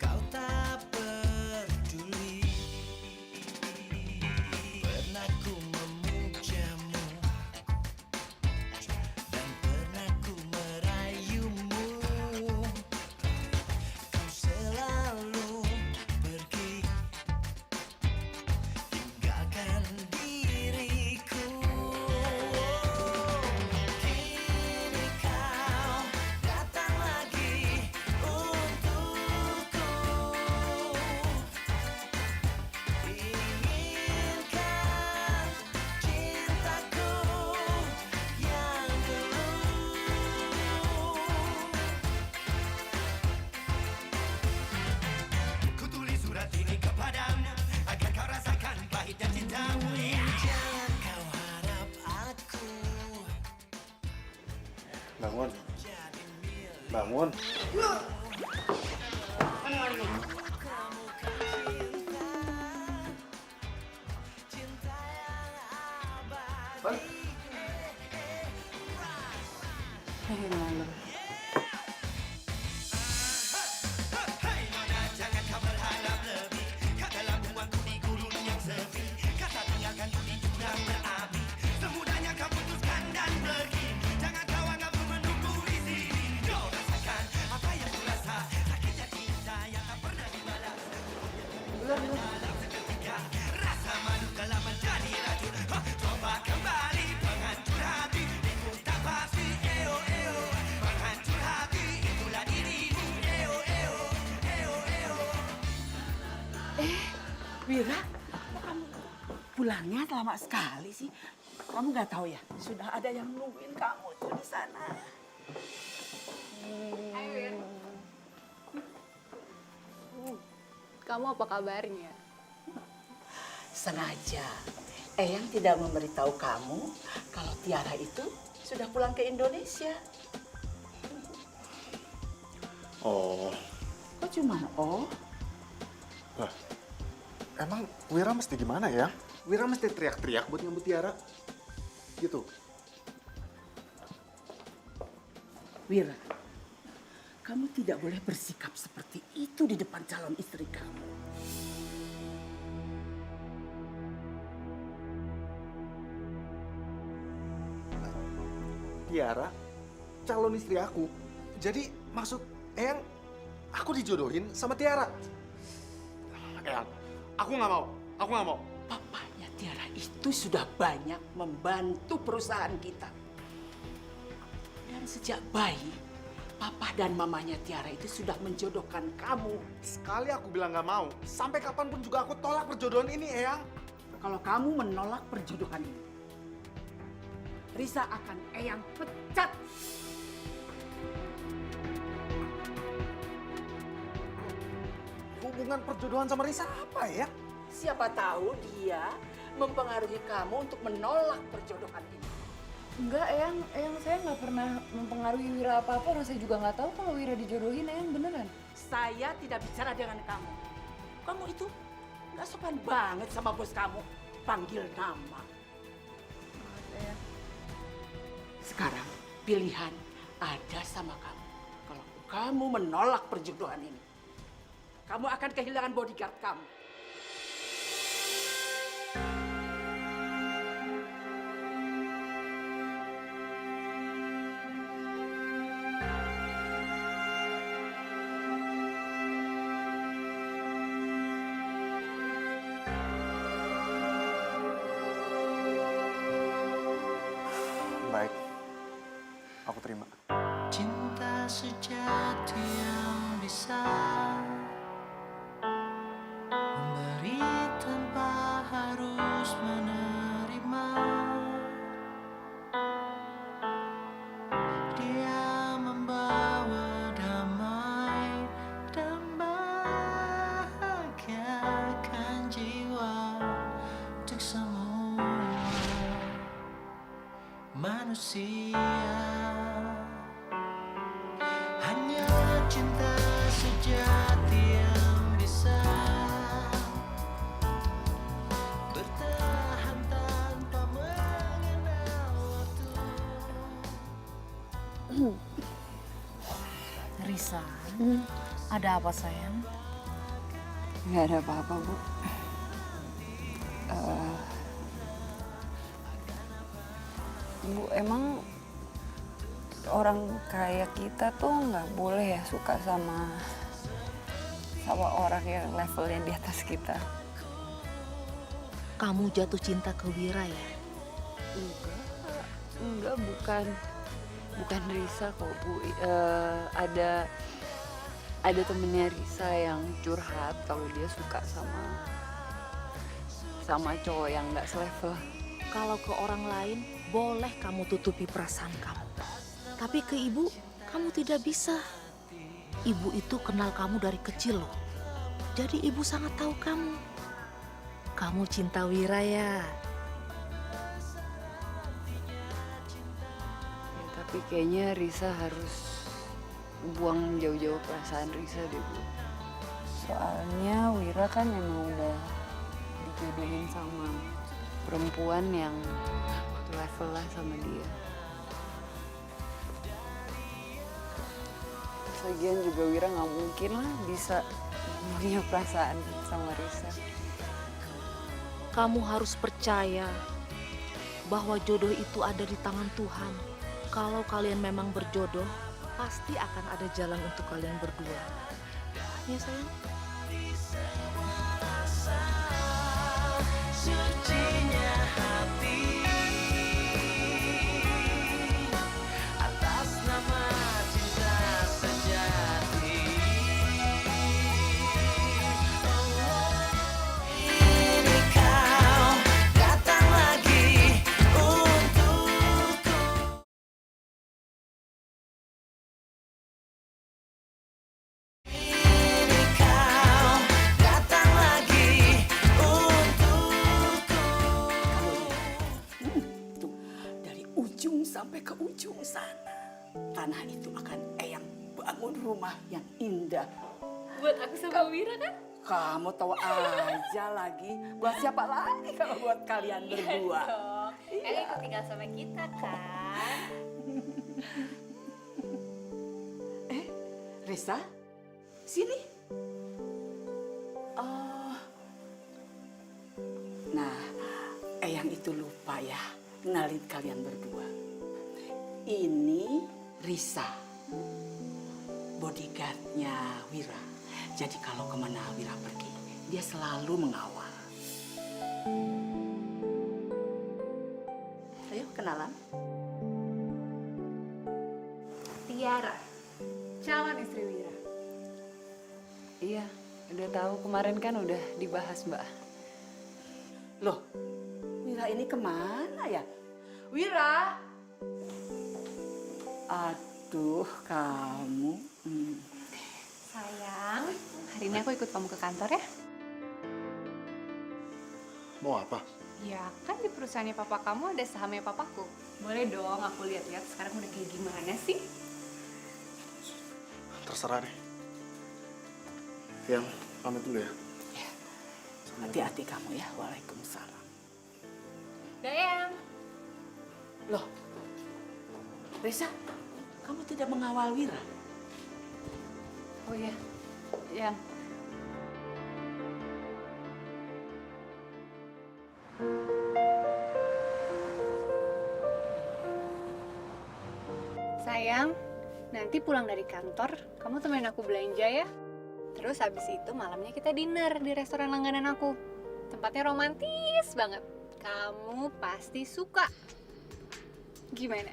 Kau tak peduli. Pernah ku memujamu dan pernah ku merayumu. Kau selalu pergi, tinggalkan diriku. Kini kau datang lagi untukku. Inginkan cintaku yang dulu. Ku tulis surat ini kepadamu agar kau rasakan pahitnya cintamu. Jangan kau harap aku Bangun. Hai nona, jangan kau berharap lebih. Kau telah buatku di gurun yang Wira, kamu pulangnya lama sekali sih. Kamu nggak tahu ya, sudah ada yang nungguin kamu tuh di sana. Kamu apa kabarnya? Sengaja, Eyang tidak memberitahu kamu kalau Tiara itu sudah pulang ke Indonesia. Oh, Kok cuma oh? lah. Emang Wira mesti gimana ya? Wira mesti teriak-teriak buat nyambut Tiara? Gitu. Wira, kamu tidak boleh bersikap seperti itu di depan calon istri kamu. Tiara, calon istri aku. Jadi maksud Eyang, aku dijodohin sama Tiara. Eyang, aku nggak mau. Aku nggak mau. Papanya Tiara itu sudah banyak membantu perusahaan kita. Dan sejak bayi, papa dan mamanya Tiara itu sudah menjodohkan kamu. Sekali aku bilang nggak mau, sampai kapanpun juga aku tolak perjodohan ini, Eyang. Kalau kamu menolak perjodohan ini, Risa akan Eyang pecat. Hubungan perjodohan sama Risa apa ya? Siapa tahu dia mempengaruhi kamu untuk menolak perjodohan ini. Enggak, Eyang saya nggak pernah mempengaruhi Wira apa-apa. Orang saya juga nggak tahu kalau Wira dijodohin, Eyang beneran. Saya tidak bicara dengan kamu. Kamu itu nggak sopan banget sama bos kamu. Panggil nama. Sekarang pilihan ada sama kamu. Kalau kamu menolak perjodohan ini, kamu akan kehilangan bodyguard kamu. Baik, aku terima. Cinta sejati yang bisa memberi tanpa harus menerima. Dia membawa damai dan bahagiakan jiwa untuk semua manusia. Hanya cinta sejati yang bisa bertahan tanpa mengenal waktu. Risa, ada apa sayang? Nggak ada apa-apa, Bu. Bu, emang orang kayak kita tuh nggak boleh ya suka sama orang yang levelnya di atas kita. Kamu jatuh cinta ke Wira ya? Enggak, bukan Risa kok, Bu. Ada temennya Risa yang curhat kalau dia suka sama cowok yang nggak selevel. Kalau ke orang lain, boleh kamu tutupi perasaan kamu. Tapi ke ibu, kamu tidak bisa. Ibu itu kenal kamu dari kecil loh. Jadi ibu sangat tahu kamu. Kamu cinta Wira ya? Ya, tapi kayaknya Risa harus buang jauh-jauh perasaan Risa deh, Bu. Soalnya Wira kan emang udah dijodohin sama perempuan yang level lah sama dia. Lagian juga Wira nggak mungkin lah bisa punya perasaan sama Risa. Kamu harus percaya bahwa jodoh itu ada di tangan Tuhan. Kalau kalian memang berjodoh, pasti akan ada jalan untuk kalian berdua. Ya sayang? Sucinya hati atas nama cinta sejati. Oh, sampai ke ujung sana. Tanah itu akan Eyang bangun rumah yang indah. Buat aku sama Wira kan? Kamu tahu aja lagi. Buat siapa lagi kalau buat kalian berdua? Eyang ikut tinggal sama kita kan? Risa, sini. Oh. Nah, Eyang itu lupa ya kenalin kalian berdua. Ini Risa, bodyguardnya Wira. Jadi kalau kemana Wira pergi, dia selalu mengawal. Ayo kenalan. Tiara, calon istri Wira. Iya, udah tahu kemarin kan udah dibahas Mbak. Loh, Wira ini kemana ya? Wira! Aduh, kamu. Sayang, hari ini aku ikut kamu ke kantor ya? Mau apa? Ya, kan di perusahaannya papa kamu ada sahamnya papaku. Boleh dong aku lihat-lihat sekarang udah kayak gimana sih? Terserah deh. Yang pamit dulu ya. Hati-hati kamu ya. Waalaikumsalam. Dayang. Loh, Risa, kamu tidak mengawal Wira? Oh iya, Yang. Sayang, nanti pulang dari kantor, kamu temenin aku belanja ya. Terus habis itu malamnya kita dinner di restoran langganan aku. Tempatnya romantis banget. Kamu pasti suka. Gimana?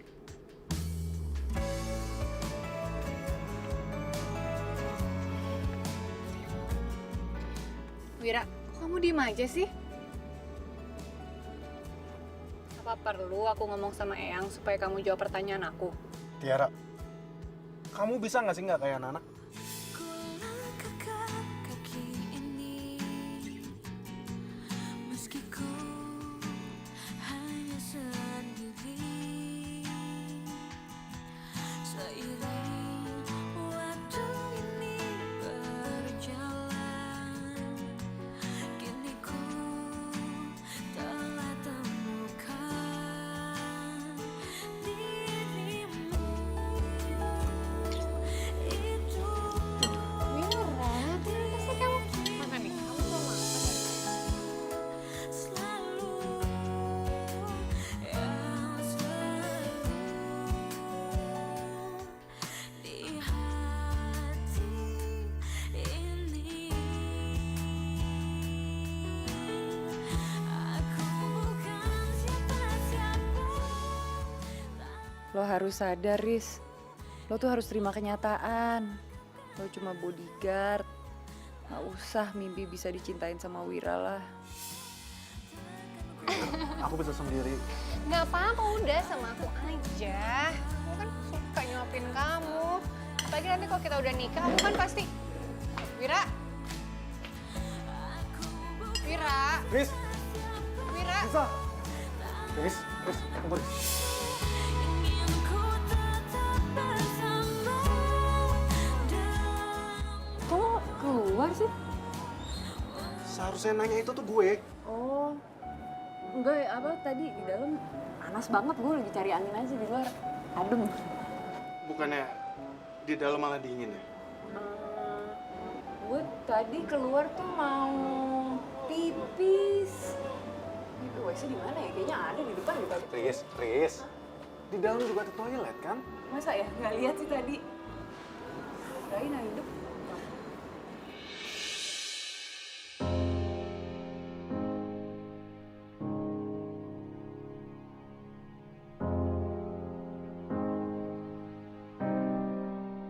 Wira, kok kamu diem aja sih? Apa perlu aku ngomong sama Eyang supaya kamu jawab pertanyaan aku? Tiara, kamu bisa nggak sih nggak kayak anak? Lo harus sadar, Riz. Lo tuh harus terima kenyataan. Lo cuma bodyguard. Gak usah mimpi bisa dicintain sama Wira lah. Aku bisa sendiri. Gak apa-apa, udah sama aku aja. Aku kan suka nyuapin kamu. Apalagi nanti kalau kita udah nikah, aku kan pasti... Wira! Wira! Riz! Wira! Risa! Riz, tunggu Riz. Kok keluar sih? Seharusnya nanya itu tuh gue. Oh, enggak ya, apa tadi di dalam panas banget, gue lagi cari angin aja di luar, adem. Bukannya di dalam malah dingin ya? Gue tadi keluar tuh mau pipis. Ini WC di mana ya? Kayaknya ada di depan di tadi. Riz. Di dalam juga ada toilet kan? Masa ya? Nggak lihat sih tadi. Kirain yang hidup.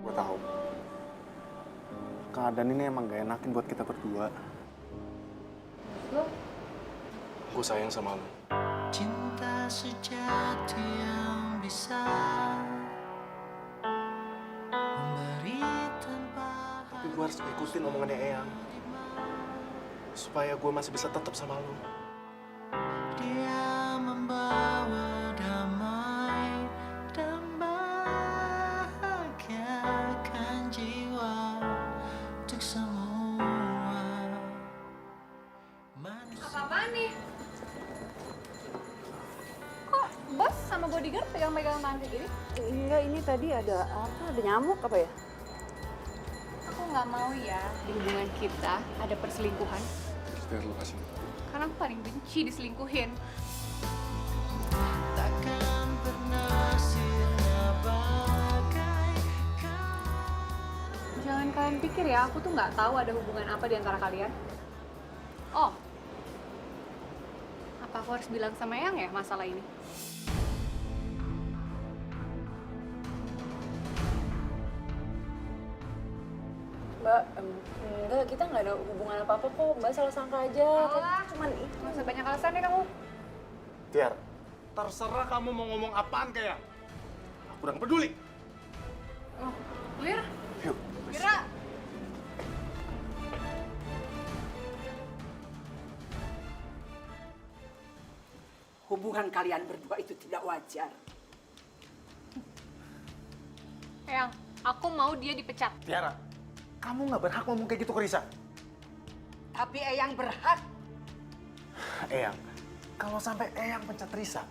Gue tahu. Keadaan ini emang gak enakin buat kita berdua. Lo? Gue sayang sama lo. Cinta sejati yang bisa memberi tanpa Tapi gue harus ikutin omongannya Eyang. Supaya gue masih bisa tetap sama lo. dia membawa damai sama bodyguard pegang-pegang tangan kayak gini? Enggak, ini tadi ada apa? Ada nyamuk apa ya? Aku nggak mau ya di hubungan kita ada perselingkuhan. Terima kasih. Karena aku paling benci diselingkuhin. Takkan pernah sirna bagaikan. Jangan kalian pikir ya, aku tuh nggak tahu ada hubungan apa di antara kalian. Oh, apa aku harus bilang sama Eyang ya masalah ini? Mbak, enggak, kita nggak ada hubungan apa-apa kok. Mbak salah sangka aja. Alah, Cuman itu. nggak usah banyak alasan deh kamu. Tiar, terserah kamu mau ngomong apaan kayak. Aku udah nggak peduli. Oh, Wir? Yuk. Wira! Hubungan kalian berdua itu tidak wajar. Eyang, aku mau dia dipecat. Tiara, kamu nggak berhak ngomong kayak gitu ke Risa. Tapi Eyang berhak. Eyang, kalau sampai Eyang pecat Risa,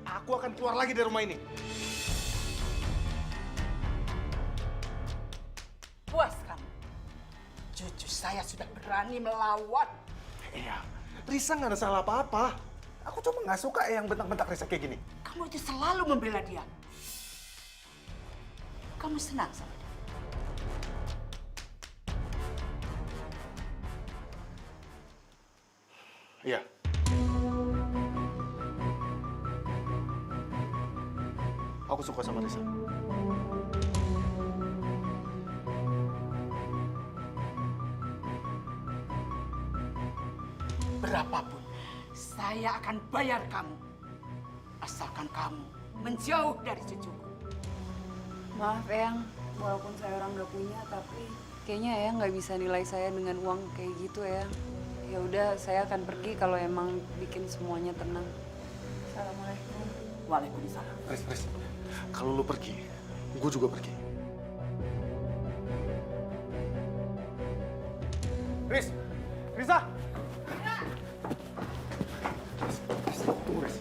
aku akan keluar lagi dari rumah ini. Puas kamu. Cucu saya sudah berani melawan. Eyang, Risa nggak ada salah apa-apa. Aku cuma nggak suka Eyang bentak-bentak Risa kayak gini. Kamu itu selalu membela dia. Kamu senang sama dia. Iya. Aku suka sama Risa. Berapapun, saya akan bayar kamu. Asalkan kamu menjauh dari cucuku. Maaf Eyang, walaupun saya orang nggak punya, tapi kayaknya Eyang nggak bisa nilai saya dengan uang kayak gitu Eyang. Ya udah, saya akan pergi kalau emang bikin semuanya tenang. Assalamualaikum. Waalaikumsalam. Riz, kalau lu pergi, gue juga pergi. Riz, Risa! Riz, tunggu Riz.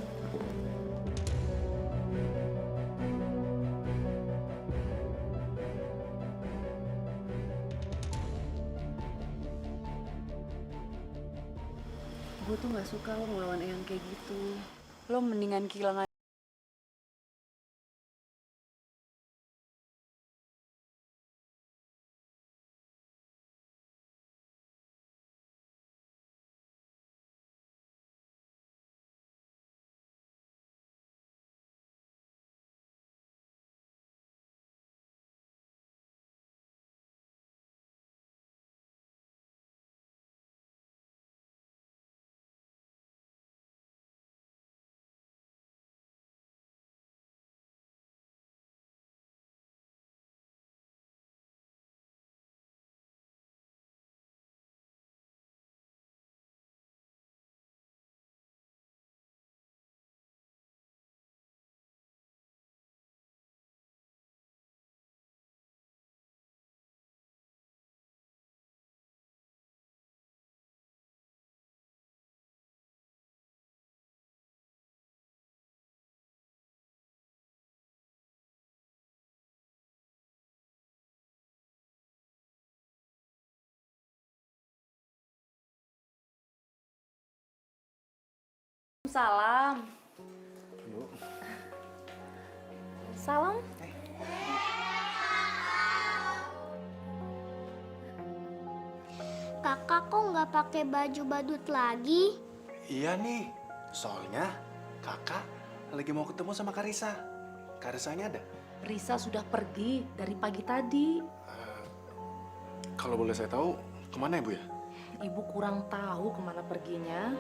Gue tuh nggak suka lo ngelawan Eyang kayak gitu. Lo mendingan kehilangan. Salam. Salam. Kakak kok nggak pakai baju badut lagi? Iya nih, soalnya kakak lagi mau ketemu sama Karisa. Karisanya ada? Risa sudah pergi dari pagi tadi. Kalau boleh saya tahu, kemana ibu ya? Ibu kurang tahu kemana perginya.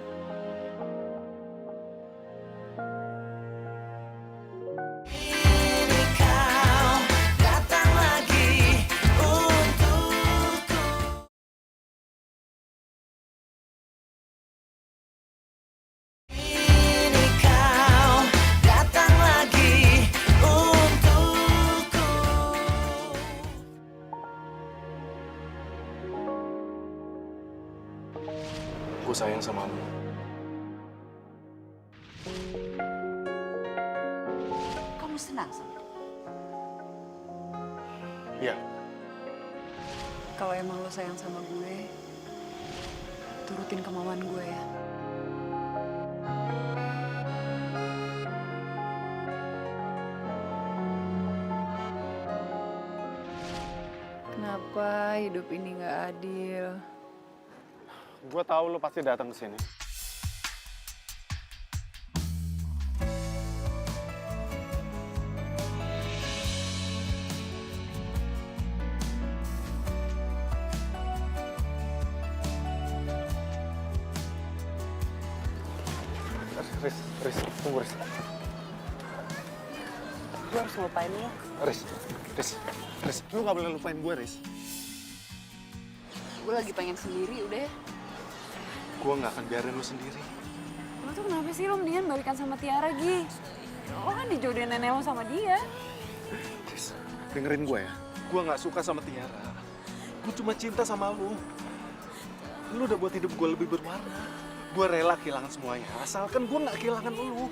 Gue sayang sama kamu. Kamu senang sama dia? Iya. Kalau emang lo sayang sama gue, turutin kemauan gue ya. Kenapa hidup ini nggak adil? Gue tahu lo pasti datang ke sini. Riz, tunggu Riz. Gue harus ngelupain lo. Riz, lu gak boleh lupain gue, Riz. Gue lagi pengen sendiri, udah ya. Gue gak akan biarin lu sendiri. Lo tuh kenapa sih lo mendingan balikan sama Tiara, Gi? Lo kan dijodohin nenek lo sama dia. Riz, dengerin gue ya. Gue gak suka sama Tiara. Gue cuma cinta sama lu. Lu udah buat hidup gue lebih berwarna. Gue rela kehilangan semuanya, asalkan gue gak kehilangan lu.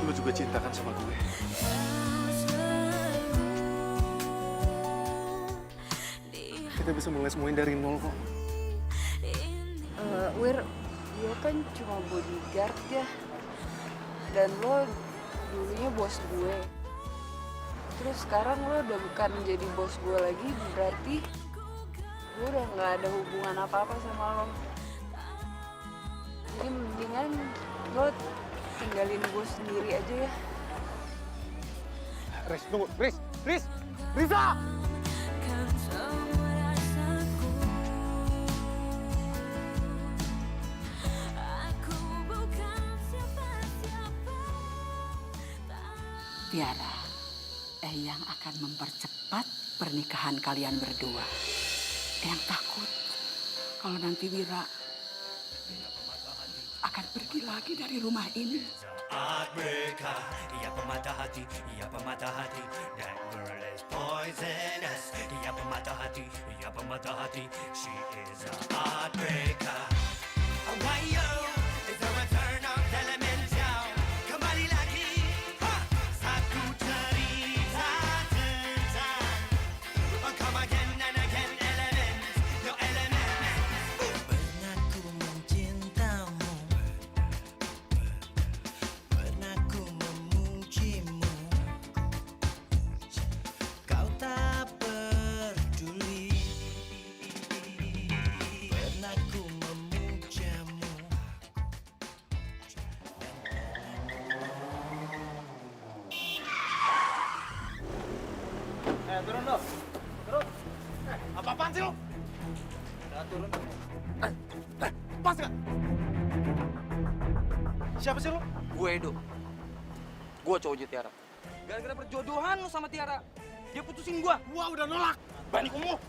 Lu juga cinta kan sama gue? Kita bisa mulai semuanya dari nol kok. Wir, gue kan cuma bodyguard ya. Dan lo dulunya bos gue. Terus sekarang lo udah bukan jadi bos gue lagi, berarti gue udah nggak ada hubungan apa-apa sama lo. Jadi mendingan lo tinggalin gue sendiri aja ya. Riz, tunggu. Riza! Tiara, Eyang akan mempercepat pernikahan kalian berdua. Eyang takut kalau nanti Wira akan pergi lagi dari rumah ini. Heartbreaker, ia pemata hati, ia pemata hati. That girl is poisonous. Ia pemata hati, ia pemata hati. She is a heartbreaker. Oh, why yo? Is the return of Elemental? Kembali lagi, satu cerita tentang. Oh, come again and again, elements, no elements. Pernah ku mencintamu. Pernah ku memujimu, kau tak peduli. Pernah ku memujamu. Turun dong. Turun. Apa-apaan sih lu? Turun. Pas gak? Siapa sih lu? Gue Edo. Gue cowoknya Tiara. Gara-gara perjodohan lu sama Tiara, dia putusin gue. Gua udah nolak. Berani kamu.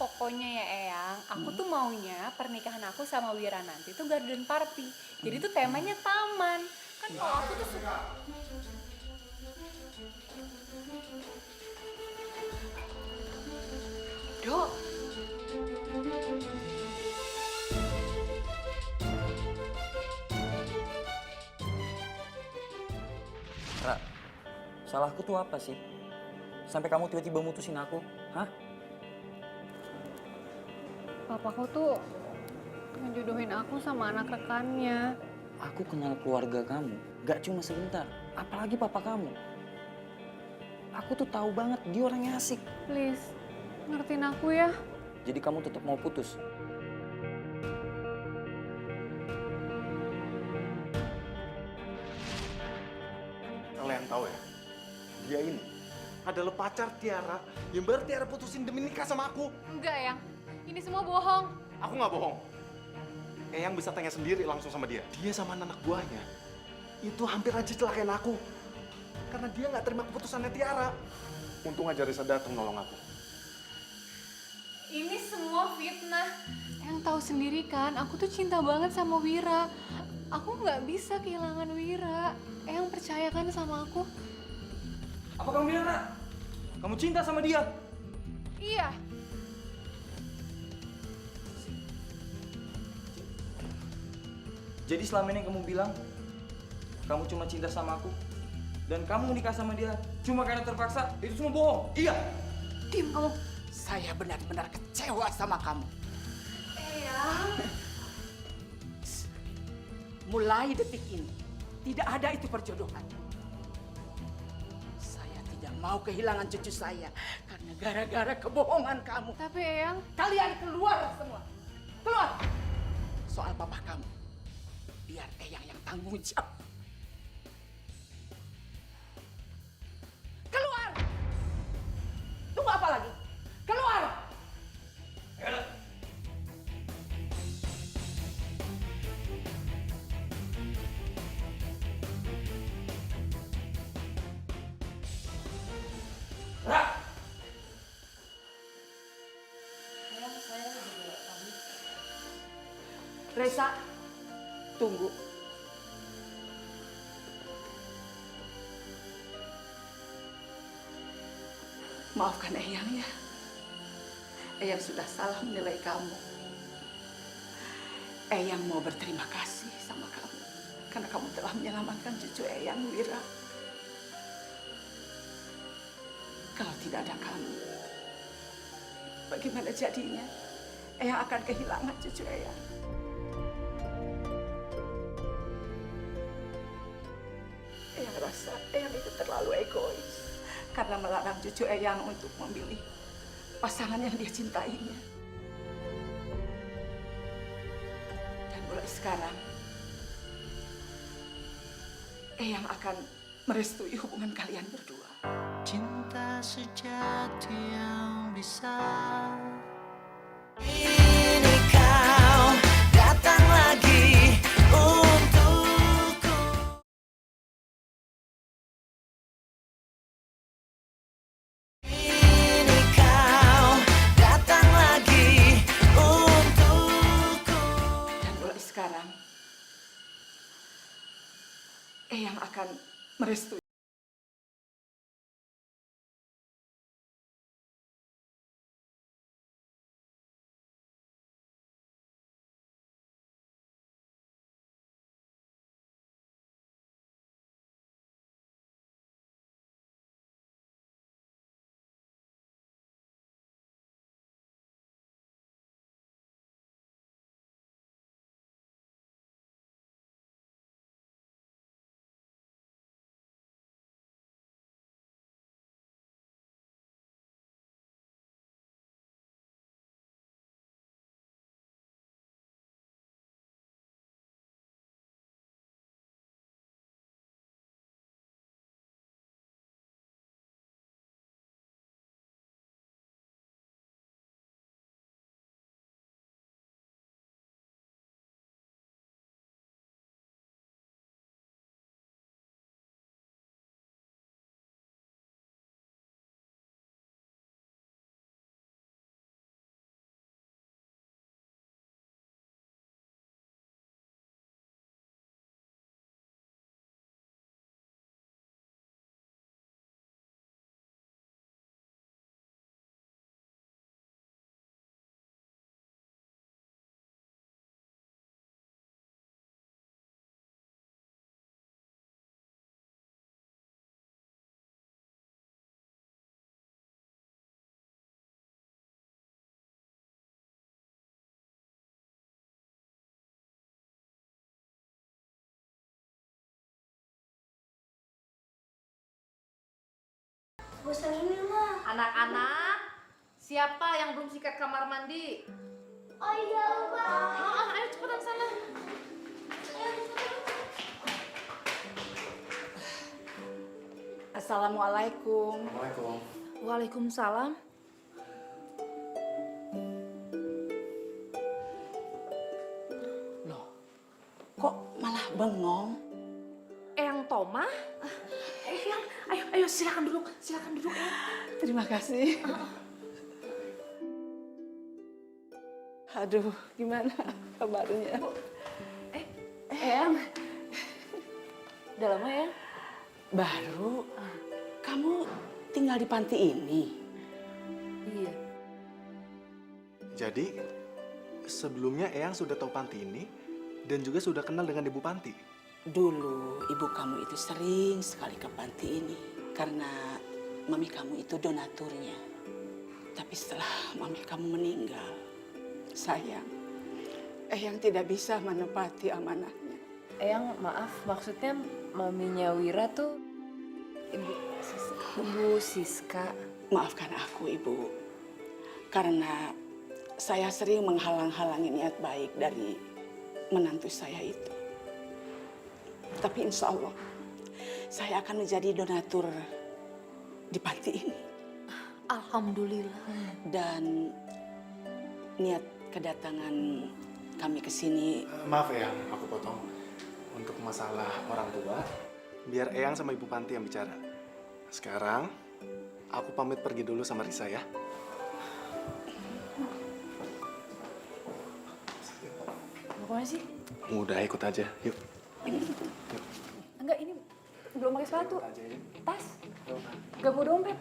Pokoknya ya Eyang, aku tuh maunya pernikahan aku sama Wira nanti tuh garden party. Jadi tuh temanya taman. Kan kalau aku tuh suka. Dok. Ra, salahku tuh apa sih? Sampai kamu tiba-tiba mutusin aku, hah? Papaku tuh ngejodohin aku sama anak rekannya. Aku kenal keluarga kamu, gak cuma sebentar. Apalagi papa kamu. Aku tuh tahu banget dia orangnya asik. Please, ngertiin aku ya. Jadi kamu tetap mau putus? Kalian tahu ya, dia ini adalah pacar Tiara yang baru Tiara putusin demi nikah sama aku. Enggak, Yang. Ini semua bohong. Aku nggak bohong. Eyang bisa tanya sendiri langsung sama dia. Dia sama anak buahnya itu hampir aja celakain aku. Karena dia nggak terima keputusannya Tiara. Untung aja Risa datang nolong aku. Ini semua fitnah. Yang tahu sendiri kan, aku tuh cinta banget sama Wira. Aku nggak bisa kehilangan Wira. Yang percaya kan sama aku? Apa kamu bilang, Ra? Kamu cinta sama dia? Iya. Jadi selama ini kamu bilang kamu cuma cinta sama aku dan kamu nikah sama dia cuma karena terpaksa? Itu semua bohong. Iya. Diam kamu. Saya benar-benar kecewa sama kamu. Eyang. Mulai detik ini, tidak ada itu perjodohan. Saya tidak mau kehilangan cucu saya karena gara-gara kebohongan kamu. Tapi Eyang, Kalian keluar semua. Keluar. Soal papa kamu, biar Eyang yang tanggung jawab. Keluar. Tunggu apa lagi? Keluar. Reza, tunggu. Maafkan Eyang ya. Eyang sudah salah menilai kamu. Eyang mau berterima kasih sama kamu. Karena kamu telah menyelamatkan cucu Eyang, Wira. Kalau tidak ada kamu, bagaimana jadinya? Eyang akan kehilangan cucu Eyang. Eyang rasa Eyang itu terlalu egois karena melarang cucu Eyang untuk memilih pasangan yang dia cintainya. Dan mulai sekarang, Eyang akan merestui hubungan kalian berdua. Cinta sejati yang bisa Sekarang, Eyang akan merestui. Bosan ini mah. Anak-anak, siapa yang belum sikat kamar mandi? Oh iya, Pak. Ayo cepetan sana. Assalamualaikum. Waalaikumsalam. Loh, kok malah bengong? Eyang Toma? Eyang, ayo silakan duduk Eyang. Terima kasih. Aduh, gimana kabarnya? Eyang, udah lama ya? Baru? Kamu tinggal di panti ini? Iya. Jadi, sebelumnya Eyang sudah tahu panti ini dan juga sudah kenal dengan Ibu Panti. Dulu ibu kamu itu sering sekali ke panti ini karena mami kamu itu donaturnya. Tapi setelah mami kamu meninggal, sayang, Eyang tidak bisa menepati amanahnya. Eyang, maaf, maksudnya maminya Wira tuh Ibu Siska. Maafkan aku, Ibu. Karena saya sering menghalang-halangi niat baik dari menantu saya itu. Tapi insya Allah, saya akan menjadi donatur di panti ini. Alhamdulillah. Dan niat kedatangan kami ke sini... Maaf Eyang, aku potong. Untuk masalah orang tua, biar Eyang sama Ibu Panti yang bicara. Sekarang, aku pamit pergi dulu sama Risa ya. Mau kemana sih? Udah, ikut aja. Yuk. Enggak, ini belum pakai sepatu. Tas. Gak mau dompet.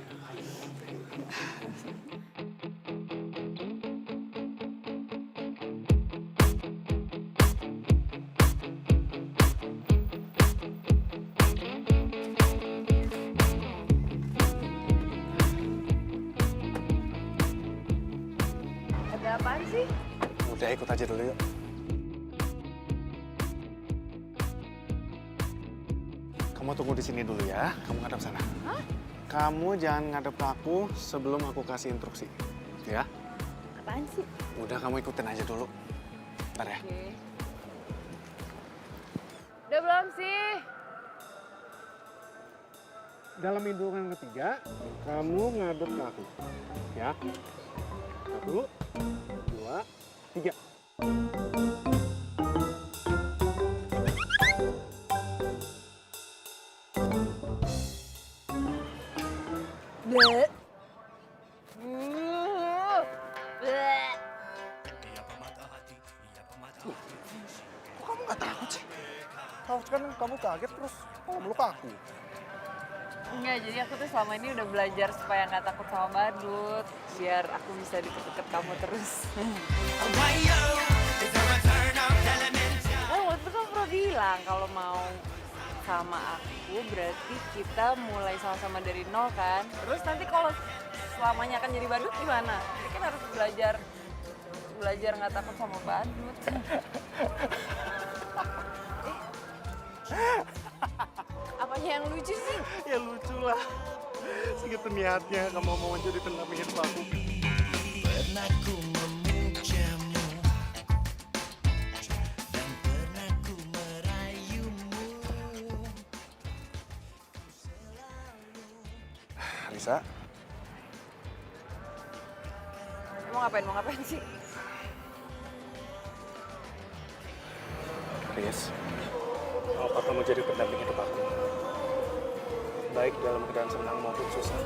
Ada apaan sih? Udah, ikut aja dulu yuk. Kamu tunggu di sini dulu ya. Kamu ngadep sana. Hah? Kamu jangan ngadep ke aku sebelum aku kasih instruksi. Ya? Apaan sih? Udah, kamu ikutin aja dulu. Bentar ya. Oke. Udah belum sih? Dalam hitungan ketiga, kamu ngadep ke aku. Ya? 1, 2, 3. Bleh. Kok kamu nggak takut sih? Kalau kan kamu kaget terus kamu meluk aku. Enggak, jadi aku tuh selama ini udah belajar supaya nggak takut sama badut. Biar aku bisa deket-deket kamu terus. Kan waktu itu kan pernah bilang kalau mau sama aku berarti kita mulai sama-sama dari nol kan. Terus nanti kalau selamanya akan jadi badut gimana? Jadi kan harus belajar nggak takut sama badut. Apanya yang lucu sih? Ya lucu lah. Segitu niatnya kamu mau jadi pendamping hidup aku. Pernah ku memujamu dan pernah ku merayumu. Risa, Mau ngapain sih? Riz, apa kamu jadi pendamping hidup aku? Baik dalam keadaan senang maupun susah.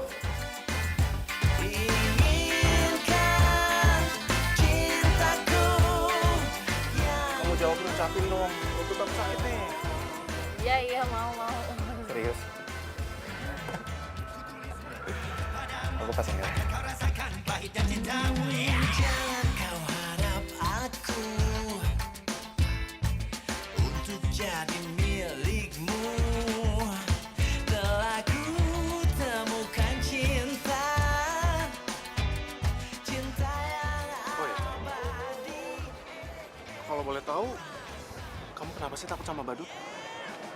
Inginkan cintaku. Kamu jawab ucapin dong, lutut aku sakit nih. Iya, mau. Serius? Aku pasang ya. Jangan kau harap aku untuk jadi milikmu. Telah ku temukan cinta, cinta yang Oh ya, abadi. kalau boleh tahu, kamu kenapa sih takut sama badut?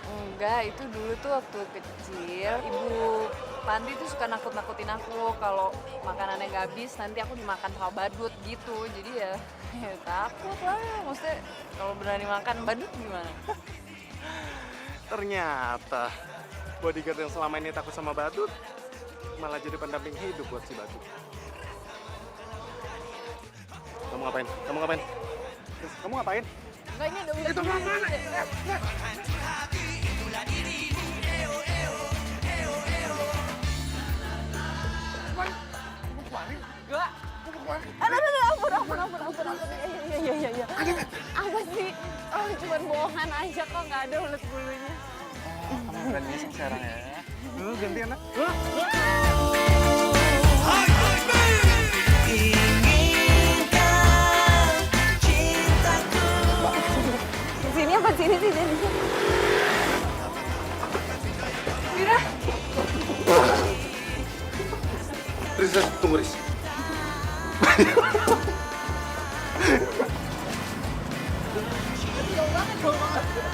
Enggak, itu dulu tuh waktu kecil Ibu Panti tuh suka nakut-nakutin aku kalau makanannya nggak habis nanti aku dimakan sama badut gitu. Jadi ya takut lah. Maksudnya kalau berani makan badut gimana? Ternyata bodyguard yang selama ini takut sama badut malah jadi pendamping hidup buat si badut. Kamu ngapain? Kamu ngapain? Kamu ngapain? Enggak, ini ada ular. Itu mana? Enggak. Aduh, ampun. Iya. Apa sih? Oh, cuma bohongan aja kok, nggak ada ulet bulunya. Kamu berani iseng sekarang ya? Gantian lah. Sini apa sini sih? Wira. Riz, tunggu Riz. Jauh banget.